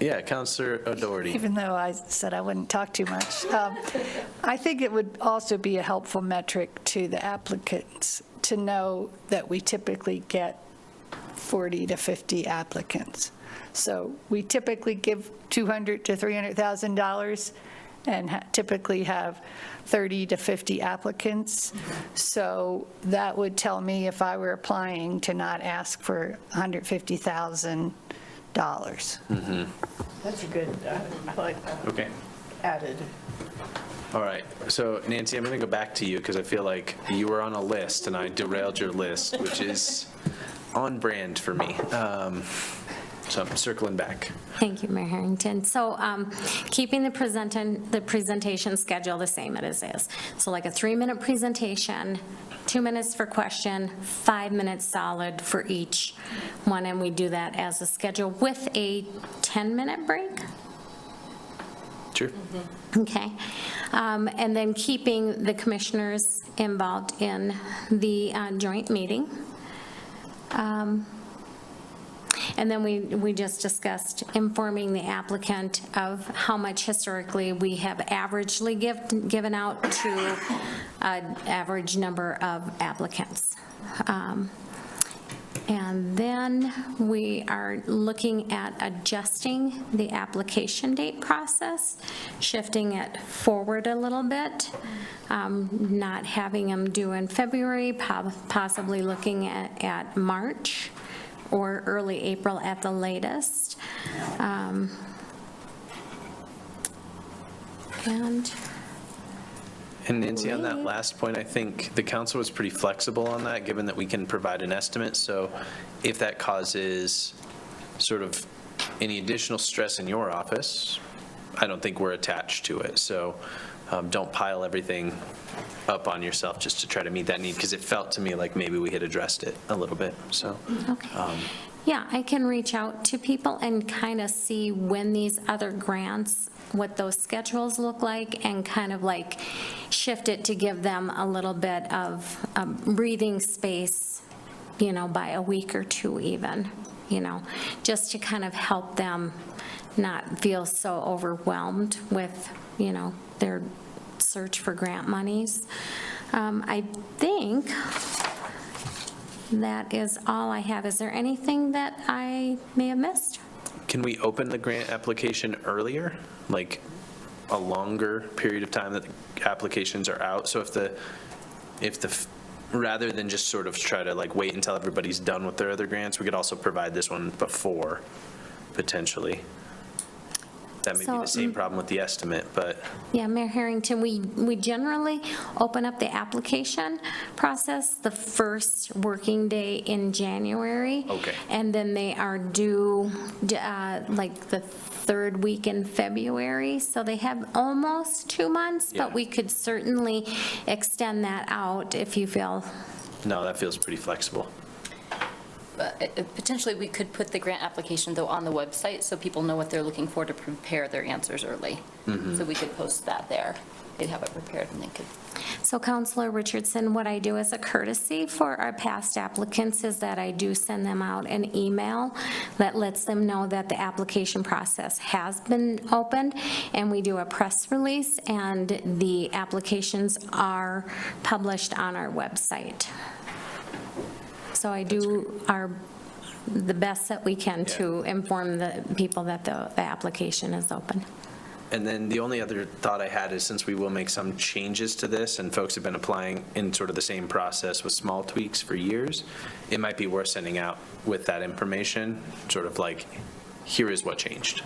Yeah, Counselor O'Doherty. Even though I said I wouldn't talk too much. I think it would also be a helpful metric to the applicants to know that we typically get 40 to 50 applicants. So we typically give $200,000 to $300,000 and typically have 30 to 50 applicants. So that would tell me if I were applying to not ask for $150,000. That's a good, I like that, Okay. added. All right. So Nancy, I'm going to go back to you because I feel like you were on a list and I derailed your list, which is on brand for me. So I'm circling back. Thank you, Mayor Harrington. So keeping the presentation schedule the same as is. So like a 3-minute presentation, 2 minutes for question, 5 minutes solid for each one, and we do that as a schedule with a 10-minute break? Sure. Okay. And then keeping the commissioners involved in the joint meeting. And then we just discussed informing the applicant of how much historically we have averagely given out to an average number of applicants. And then we are looking at adjusting the application date process, shifting it forward a little bit, not having them due in February, possibly looking at March or early April at the latest. And Nancy, on that last point, I think the council was pretty flexible on that, given that we can provide an estimate. So if that causes sort of any additional stress in your office, I don't think we're attached to it. So don't pile everything up on yourself just to try to meet that need, because it felt to me like maybe we had addressed it a little bit, so. Okay. Yeah, I can reach out to people and kind of see when these other grants, what those schedules look like, and kind of like shift it to give them a little bit of breathing space, you know, by a week or two even, you know, just to kind of help them not feel so overwhelmed with, you know, their search for grant monies. I think that is all I have. Is there anything that I may have missed? Can we open the grant application earlier, like a longer period of time that the applications are out? So rather than just sort of try to like wait until everybody's done with their other grants, we could also provide this one before, potentially. That may be the same problem with the estimate, but. Yeah, Mayor Harrington, we generally open up the application process the first working day in January. Okay. And then they are due like the third week in February. So they have almost 2 months, Yeah. but we could certainly extend that out if you feel. No, that feels pretty flexible. Potentially, we could put the grant application, though, on the website so people know what they're looking for to prepare their answers early. So we could post that there. They'd have it prepared and they could. So Counselor Richardson, what I do as a courtesy for our past applicants is that I do send them out an email that lets them know that the application process has been opened, and we do a press release, and the applications are published on our website. So I do the best that we can to inform the people that the application is open. And then the only other thought I had is, since we will make some changes to this and folks have been applying in sort of the same process with small tweaks for years, it might be worth sending out with that information, sort of like, here is what changed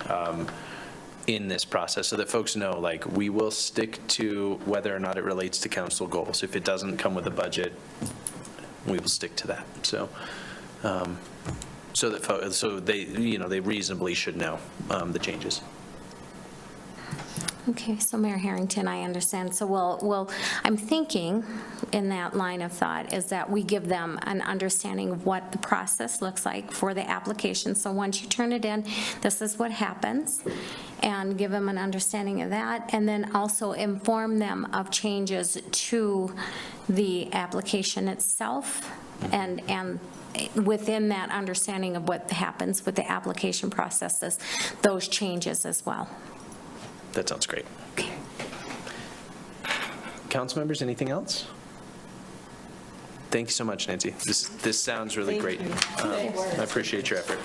in this process, so that folks know, like, we will stick to whether or not it relates to council goals. If it doesn't come with a budget, we will stick to that. So, so they, you know, they reasonably should know the changes. Okay, so Mayor Harrington, I understand. So we'll, I'm thinking in that line of thought is that we give them an understanding of what the process looks like for the application. So once you turn it in, this is what happens, and give them an understanding of that, and then also inform them of changes to the application itself, and within that understanding of what happens with the application processes, those changes as well. That sounds great. Council members, anything else? Thank you so much, Nancy. This sounds really great. I appreciate your effort.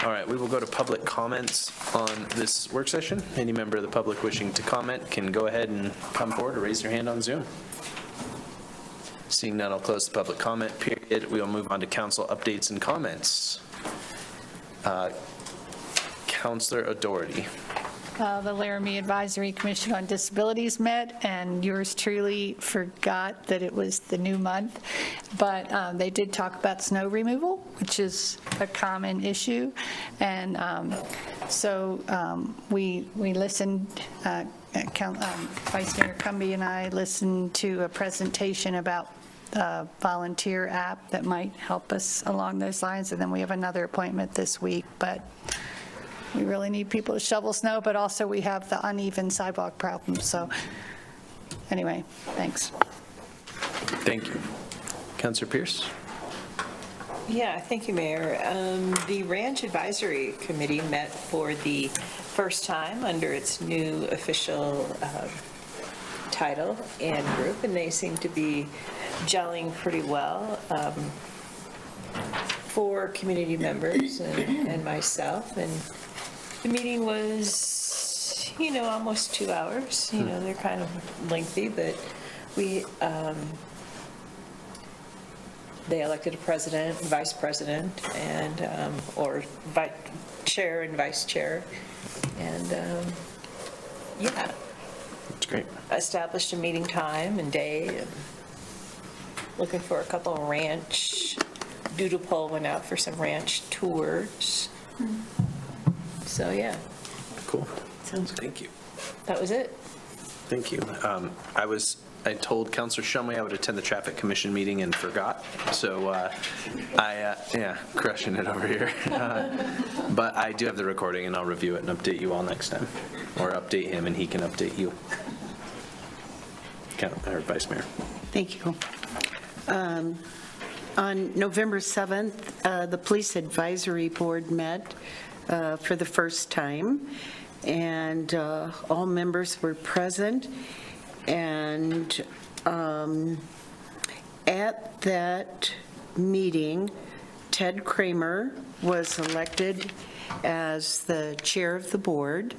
All right, we will go to public comments on this work session. Any member of the public wishing to comment can go ahead and come forward or raise their hand on Zoom. Seeing none, I'll close the public comment period. We will move on to council updates and comments. Councilor O'Doherty. The Laramie Advisory Commission on Disabilities met, and yours truly forgot that it was the new month, but they did talk about snow removal, which is a common issue, and so we listened Vice Mayor Cumby and I listened to a presentation about the volunteer app that might help us along those lines, and then we have another appointment this week, but we really need people to shovel snow, but also we have the uneven sidewalk problem, so anyway, thanks. Thank you. Counselor Pierce? Yeah, thank you, Mayor. The Ranch Advisory Committee met for the first time under its new official title and group, and they seem to be gelling pretty well. 4 community members and myself, and the meeting was, almost 2 hours. They're kind of lengthy, but they elected a president and vice president, and or chair and vice chair, and yeah, That's great. established a meeting time and day. And looking for a couple of ranch. Doodle poll went out for some ranch tours. So yeah, Cool. Sounds good. Thank you. that was it. Thank you. I told Counselor Shumway I would attend the Traffic Commission meeting and forgot, so crushing it over here. But I do have the recording, and I'll review it and update you all next time, or update him and he can update you. Or Vice Mayor. Thank you. On November 7th, the Police Advisory Board met for the first time, and all members were present. And at that meeting, Ted Kramer was elected as the chair of the board,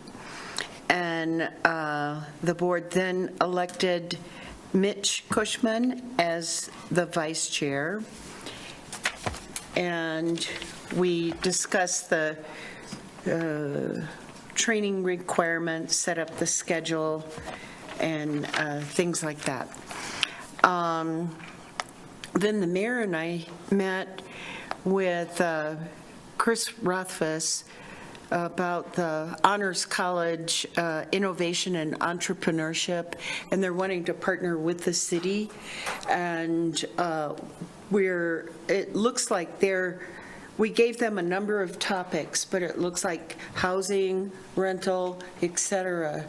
and the board then elected Mitch Cushman as the vice chair. And we discussed the training requirements, set up the schedule, and things like that. Then the mayor and I met with Chris Rothfuss about the Honors College Innovation and Entrepreneurship, and they're wanting to partner with the city. And it looks like we gave them a number of topics, but it looks like housing, rental, et cetera,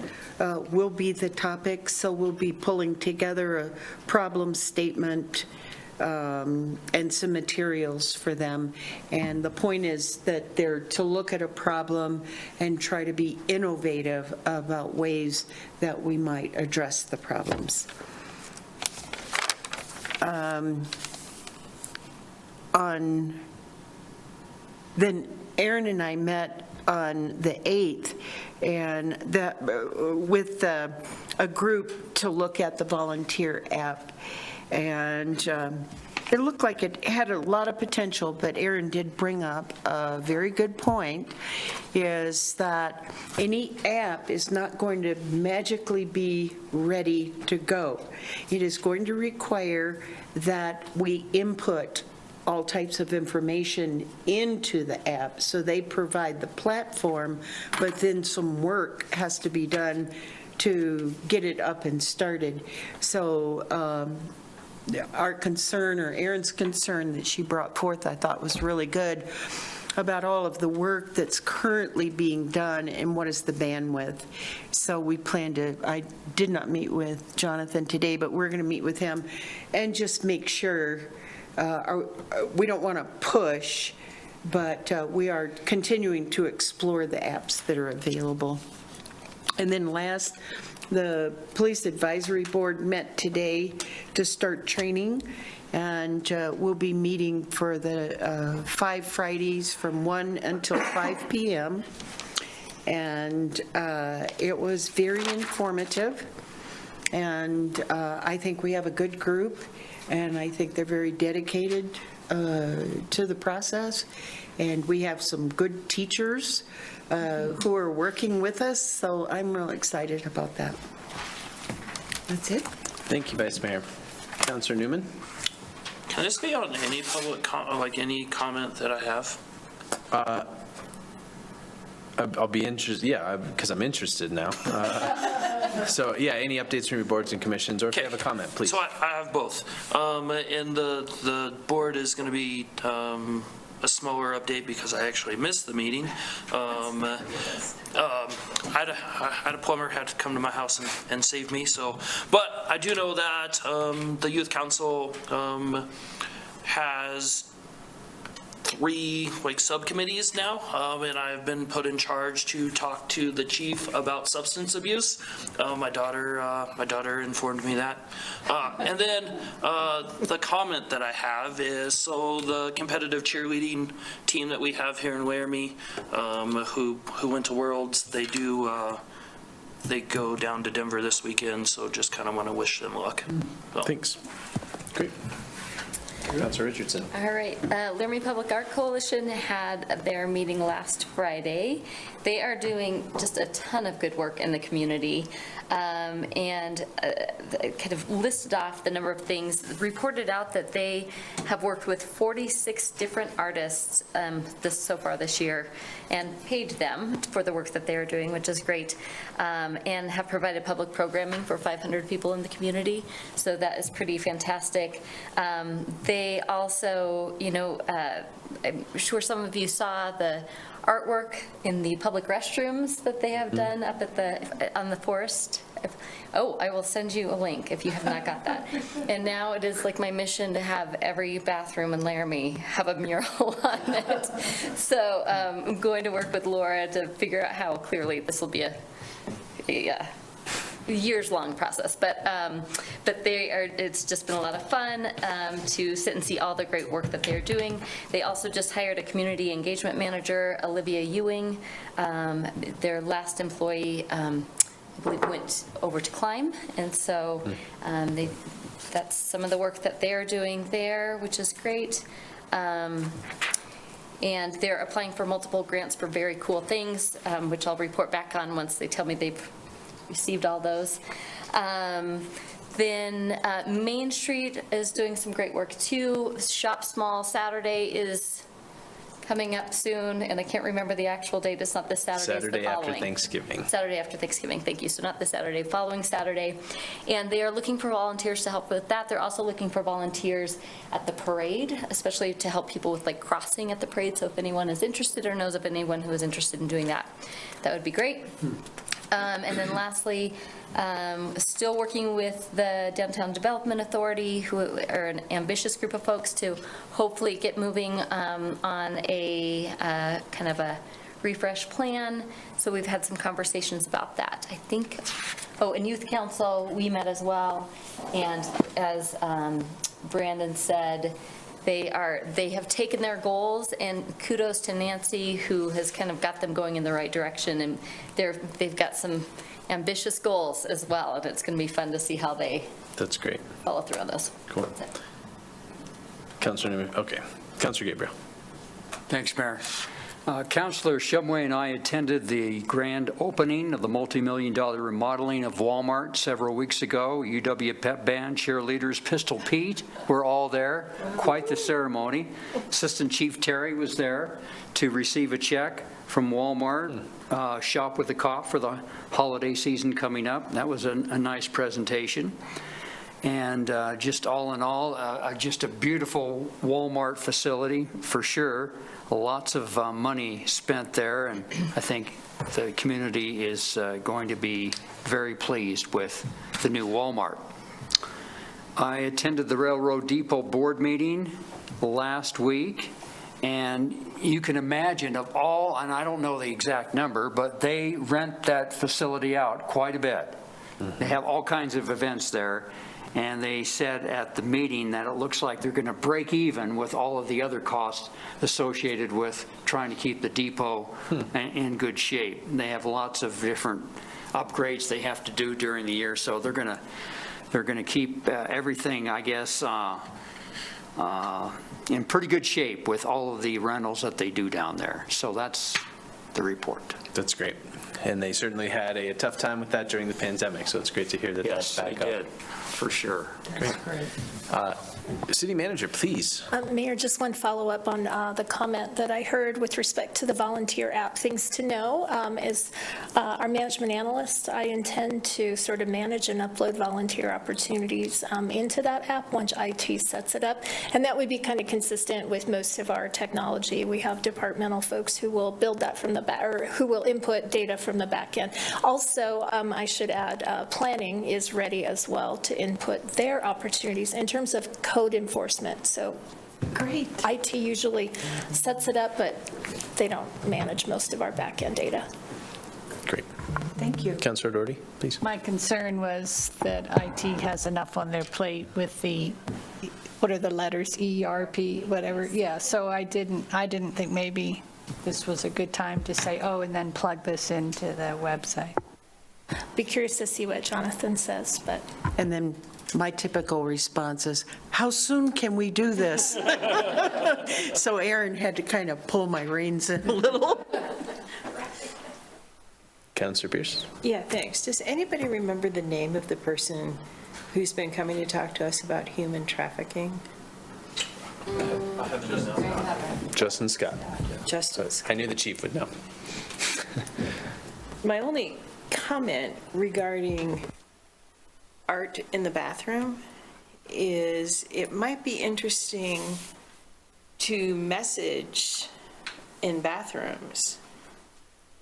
will be the topics. So we'll be pulling together a problem statement and some materials for them. And the point is that they're to look at a problem and try to be innovative about ways that we might address the problems. Then Aaron and I met on the 8th, and with a group to look at the volunteer app. And it looked like it had a lot of potential, but Aaron did bring up a very good point, is that any app is not going to magically be ready to go. It is going to require that we input all types of information into the app. So they provide the platform, but then some work has to be done to get it up and started. So our concern, or Erin's concern that she brought forth, I thought was really good, about all of the work that's currently being done and what is the bandwidth. So we plan to, I did not meet with Jonathan today, but we're going to meet with him and just make sure, we don't want to push, but we are continuing to explore the apps that are available. And then last, the Police Advisory Board met today to start training, and we'll be meeting for the 5 Fridays from 1 until 5 p.m. And it was very informative, and I think we have a good group, and I think they're very dedicated to the process, and we have some good teachers who are working with us, so I'm real excited about that. That's it. Thank you, Vice Mayor. Councilor Newman? Can I stay on any public, any comment that I have? I'll be interested, yeah, because I'm interested now. So, yeah, any updates from your boards and commissions, or if you Okay. have a comment, please. So I have both. And the board is going to be a smaller update because I actually missed the meeting. I had a plumber had to come to my house and save me, so, but I do know that the youth council has 3 subcommittees now, and I've been put in charge to talk to the chief about substance abuse. My daughter informed me that. And then the comment that I have is, so the competitive cheerleading team that we have here in Laramie, who went to Worlds, they go down to Denver this weekend, so just kind of want to wish them luck. So. Thanks. Great. Councilor Richardson. All right, Laramie Public Art Coalition had their meeting last Friday. They are doing just a ton of good work in the community, and kind of listed off the number of things, reported out that they have worked with 46 different artists so far this year, and paid them for the work that they are doing, which is great, and have provided public programming for 500 people in the community, so that is pretty fantastic. They also, I'm sure some of you saw the artwork in the public restrooms that they have done up at on the forest. Oh, I will send you a link if you have not got that. And now it is like my mission to have every bathroom in Laramie have a mural on it. So I'm going to work with Laura to figure out how clearly this will be a years-long process, but it's just been a lot of fun to sit and see all the great work that they're doing. They also just hired a community engagement manager, Olivia Ewing. Their last employee, I believe, went over to Climb, and so that's some of the work that they're doing there, which is great. And they're applying for multiple grants for very cool things, which I'll report back on once they tell me they've received all those. Then Main Street is doing some great work too. Shop Small Saturday is coming up soon, and I can't remember the actual date. It's not this Saturday, it's the Saturday after following. Thanksgiving. Saturday after Thanksgiving, thank you. So not this Saturday, following Saturday. And they are looking for volunteers to help with that. They're also looking for volunteers at the parade, especially to help people with crossing at the parade. So if anyone is interested or knows of anyone who is interested in doing that, that would be great. And then lastly, still working with the Downtown Development Authority, who are an ambitious group of folks to hopefully get moving on a kind of a refresh plan. So we've had some conversations about that. I think, and Youth Council, we met as well. And as Brandon said, they have taken their goals, and kudos to Nancy, who has kind of got them going in the right direction, and they've got some ambitious goals as well, and it's going to be fun to see how they That's great. follow through on those. Cool. Councilor Gabriel. Thanks, Mayor. Councilor Shumway and I attended the grand opening of the multi-million-dollar remodeling of Walmart several weeks ago. UW Pep Band, cheerleaders, Pistol Pete were all there. Quite the ceremony. Assistant Chief Terry was there to receive a check from Walmart, Shop with a Cop for the holiday season coming up. That was a nice presentation. And just all in all, just a beautiful Walmart facility for sure. Lots of money spent there, and I think the community is going to be very pleased with the new Walmart. I attended the Railroad Depot board meeting last week, and you can imagine of all, and I don't know the exact number, but they rent that facility out quite a bit. They have all kinds of events there. And they said at the meeting that it looks like they're going to break even with all of the other costs associated with trying to keep the depot in good shape. And they have lots of different upgrades they have to do during the year, so they're going to keep everything, I guess, in pretty good shape with all of the rentals that they do down there. So that's the report. That's great. And they certainly had a tough time with that during the pandemic, so it's great to hear that that's Yes, they back up. did, for sure. City manager, please. Mayor, just one follow-up on the comment that I heard with respect to the volunteer app. Things to know is our management analyst, I intend to sort of manage and upload volunteer opportunities into that app once IT sets it up. And that would be kind of consistent with most of our technology. We have departmental folks who will build that from the back, or who will input data from the back end. Also, I should add, planning is ready as well to input their opportunities in terms of code enforcement. So Great. IT usually sets it up, but they don't manage most of our back-end data. Great. Thank you. Councilor Doherty, please. My concern was that IT has enough on their plate with the, what are the letters, ERP, whatever, yeah, so I didn't think maybe this was a good time to say, oh, and then plug this into the website. Be curious to see what Jonathan says, but And then my typical response is, how soon can we do this? So Aaron had to kind of pull my reins in a little. Councilor Pierce. Yeah, thanks. Does anybody remember the name of the person who's been coming to talk to us about human trafficking? Justin Scott. Justice. I knew the chief would know. My only comment regarding art in the bathroom is it might be interesting to message in bathrooms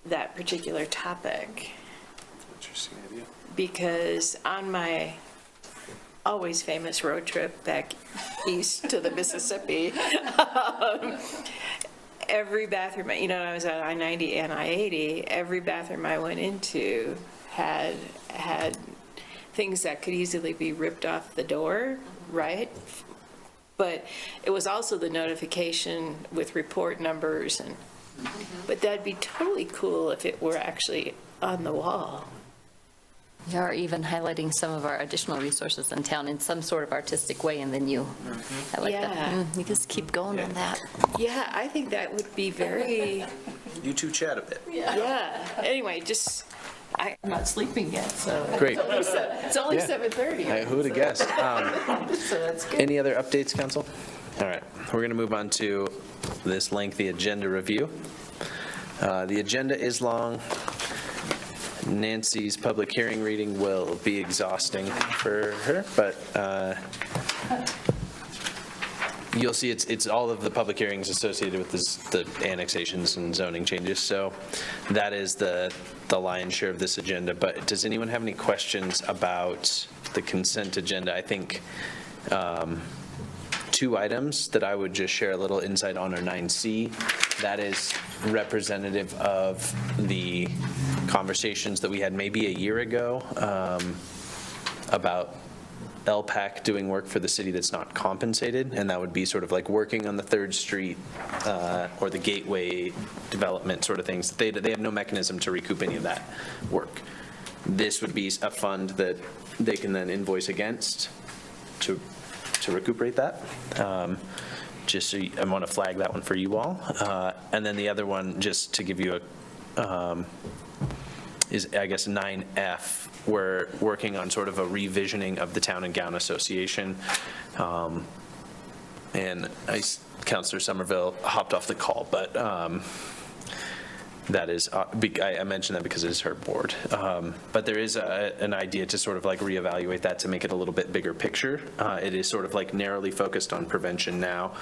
that particular topic. Interesting idea. Because on my always famous road trip back east to the Mississippi, every bathroom, you know, I was on I-90 and I-80, every bathroom I went into had things that could easily be ripped off the door, right? But it was also the notification with report numbers, and but that'd be totally cool if it were actually on the wall. You are even highlighting some of our additional resources in town in some sort of artistic way, and then you, I like that. Yeah. You just keep going on that. Yeah, I think that would be very, You two chat a bit. yeah. Anyway, just, I'm not sleeping yet, so. Great. It's only Yeah. 7:30. Who would have guessed? So that's good. Any other updates, council? All right, we're going to move on to this lengthy agenda review. The agenda is long. Nancy's public hearing reading will be exhausting for her, but you'll see it's all of the public hearings associated with the annexations and zoning changes. So that is the lion's share of this agenda. But does anyone have any questions about the consent agenda? I think two items that I would just share a little insight on are 9C. That is representative of the conversations that we had maybe a year ago about LPAC doing work for the city that's not compensated, and that would be sort of like working on the 3rd Street or the Gateway development sort of things. They have no mechanism to recoup any of that work. This would be a fund that they can then invoice against to recuperate that. Just so I want to flag that one for you all. And then the other one, just to give you a, is I guess 9F. We're working on sort of a revisioning of the Town and Gown Association. And Councilor Somerville hopped off the call, but that is, I mentioned that because it is her board. But there is an idea to sort of like reevaluate that to make it a little bit bigger picture. It is sort of like narrowly focused on prevention now,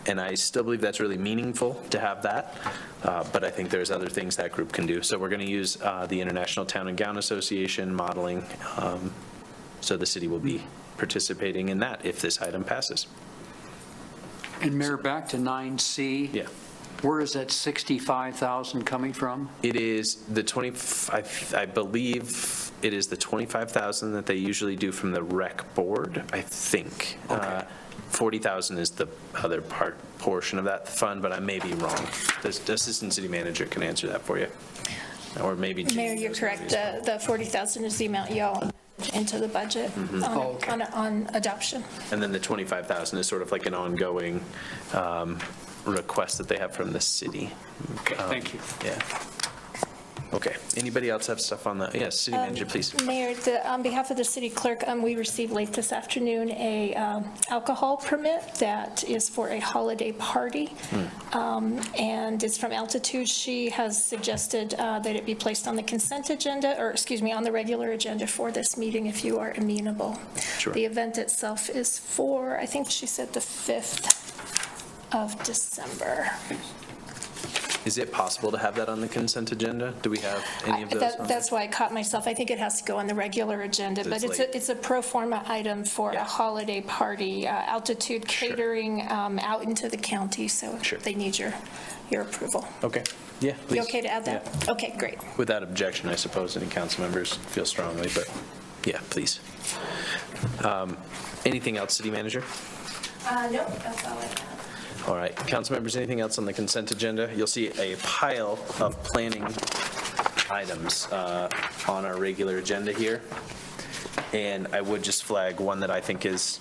and I still believe that's really meaningful to have that, but I think there's other things that group can do. So we're going to use the International Town and Gown Association modeling, so the city will be participating in that if this item passes. And Mayor, back to 9C. Yeah. Where is that 65,000 coming from? It is the I believe it is the 25,000 that they usually do from the rec board, I think. Okay. 40,000 is the other portion of that fund, but I may be wrong. The assistant city manager can answer that for you. Or maybe. Mayor, you're correct. The 40,000 is the amount y'all into the budget on adoption. And then the 25,000 is sort of like an ongoing request that they have from the city. Okay, thank you. Yeah. Okay. Anybody else have stuff on that? Yes, city manager, please. Mayor, on behalf of the city clerk, we received late this afternoon a alcohol permit that is for a holiday party, and it's from Altitude. She has suggested that it be placed on the consent agenda, or excuse me, on the regular agenda for this meeting if you are amenable. Sure. The event itself is for, I think she said the 5th of December. Is it possible to have that on the consent agenda? Do we have any of those? on That's why I caught myself. I think it has to go on the regular agenda, but It's late. it's a pro forma item for a holiday party, Altitude Catering out into the county, so Sure. they need your approval. Okay. Yeah, please. You okay to add that? Yeah. Okay, great. Without objection, I suppose any council members feel strongly, but yeah, please. Anything else, city manager? Nope, that's all I have. All right, council members, anything else on the consent agenda? You'll see a pile of planning items on our regular agenda here. And I would just flag one that I think is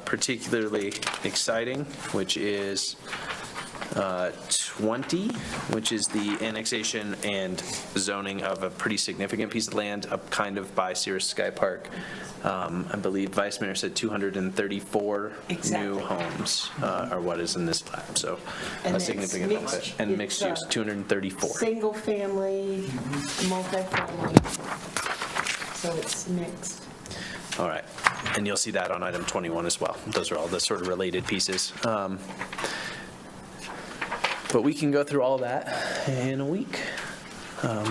particularly exciting, which is 20, which is the annexation and zoning of a pretty significant piece of land up kind of by Cirrus Sky Park. I believe Vice Mayor said 234 new homes are what is in this plat, so And a it's significant mixed- benefit. And it's, mixed use, 234. Single family, multifamily, so it's mixed. All right, and you'll see that on item 21 as well. Those are all the sort of related pieces. But we can go through all that in a week. All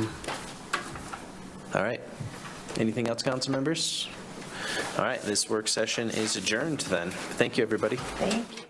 right. Anything else, council members? All right, this work session is adjourned then. Thank you, everybody. Thank you.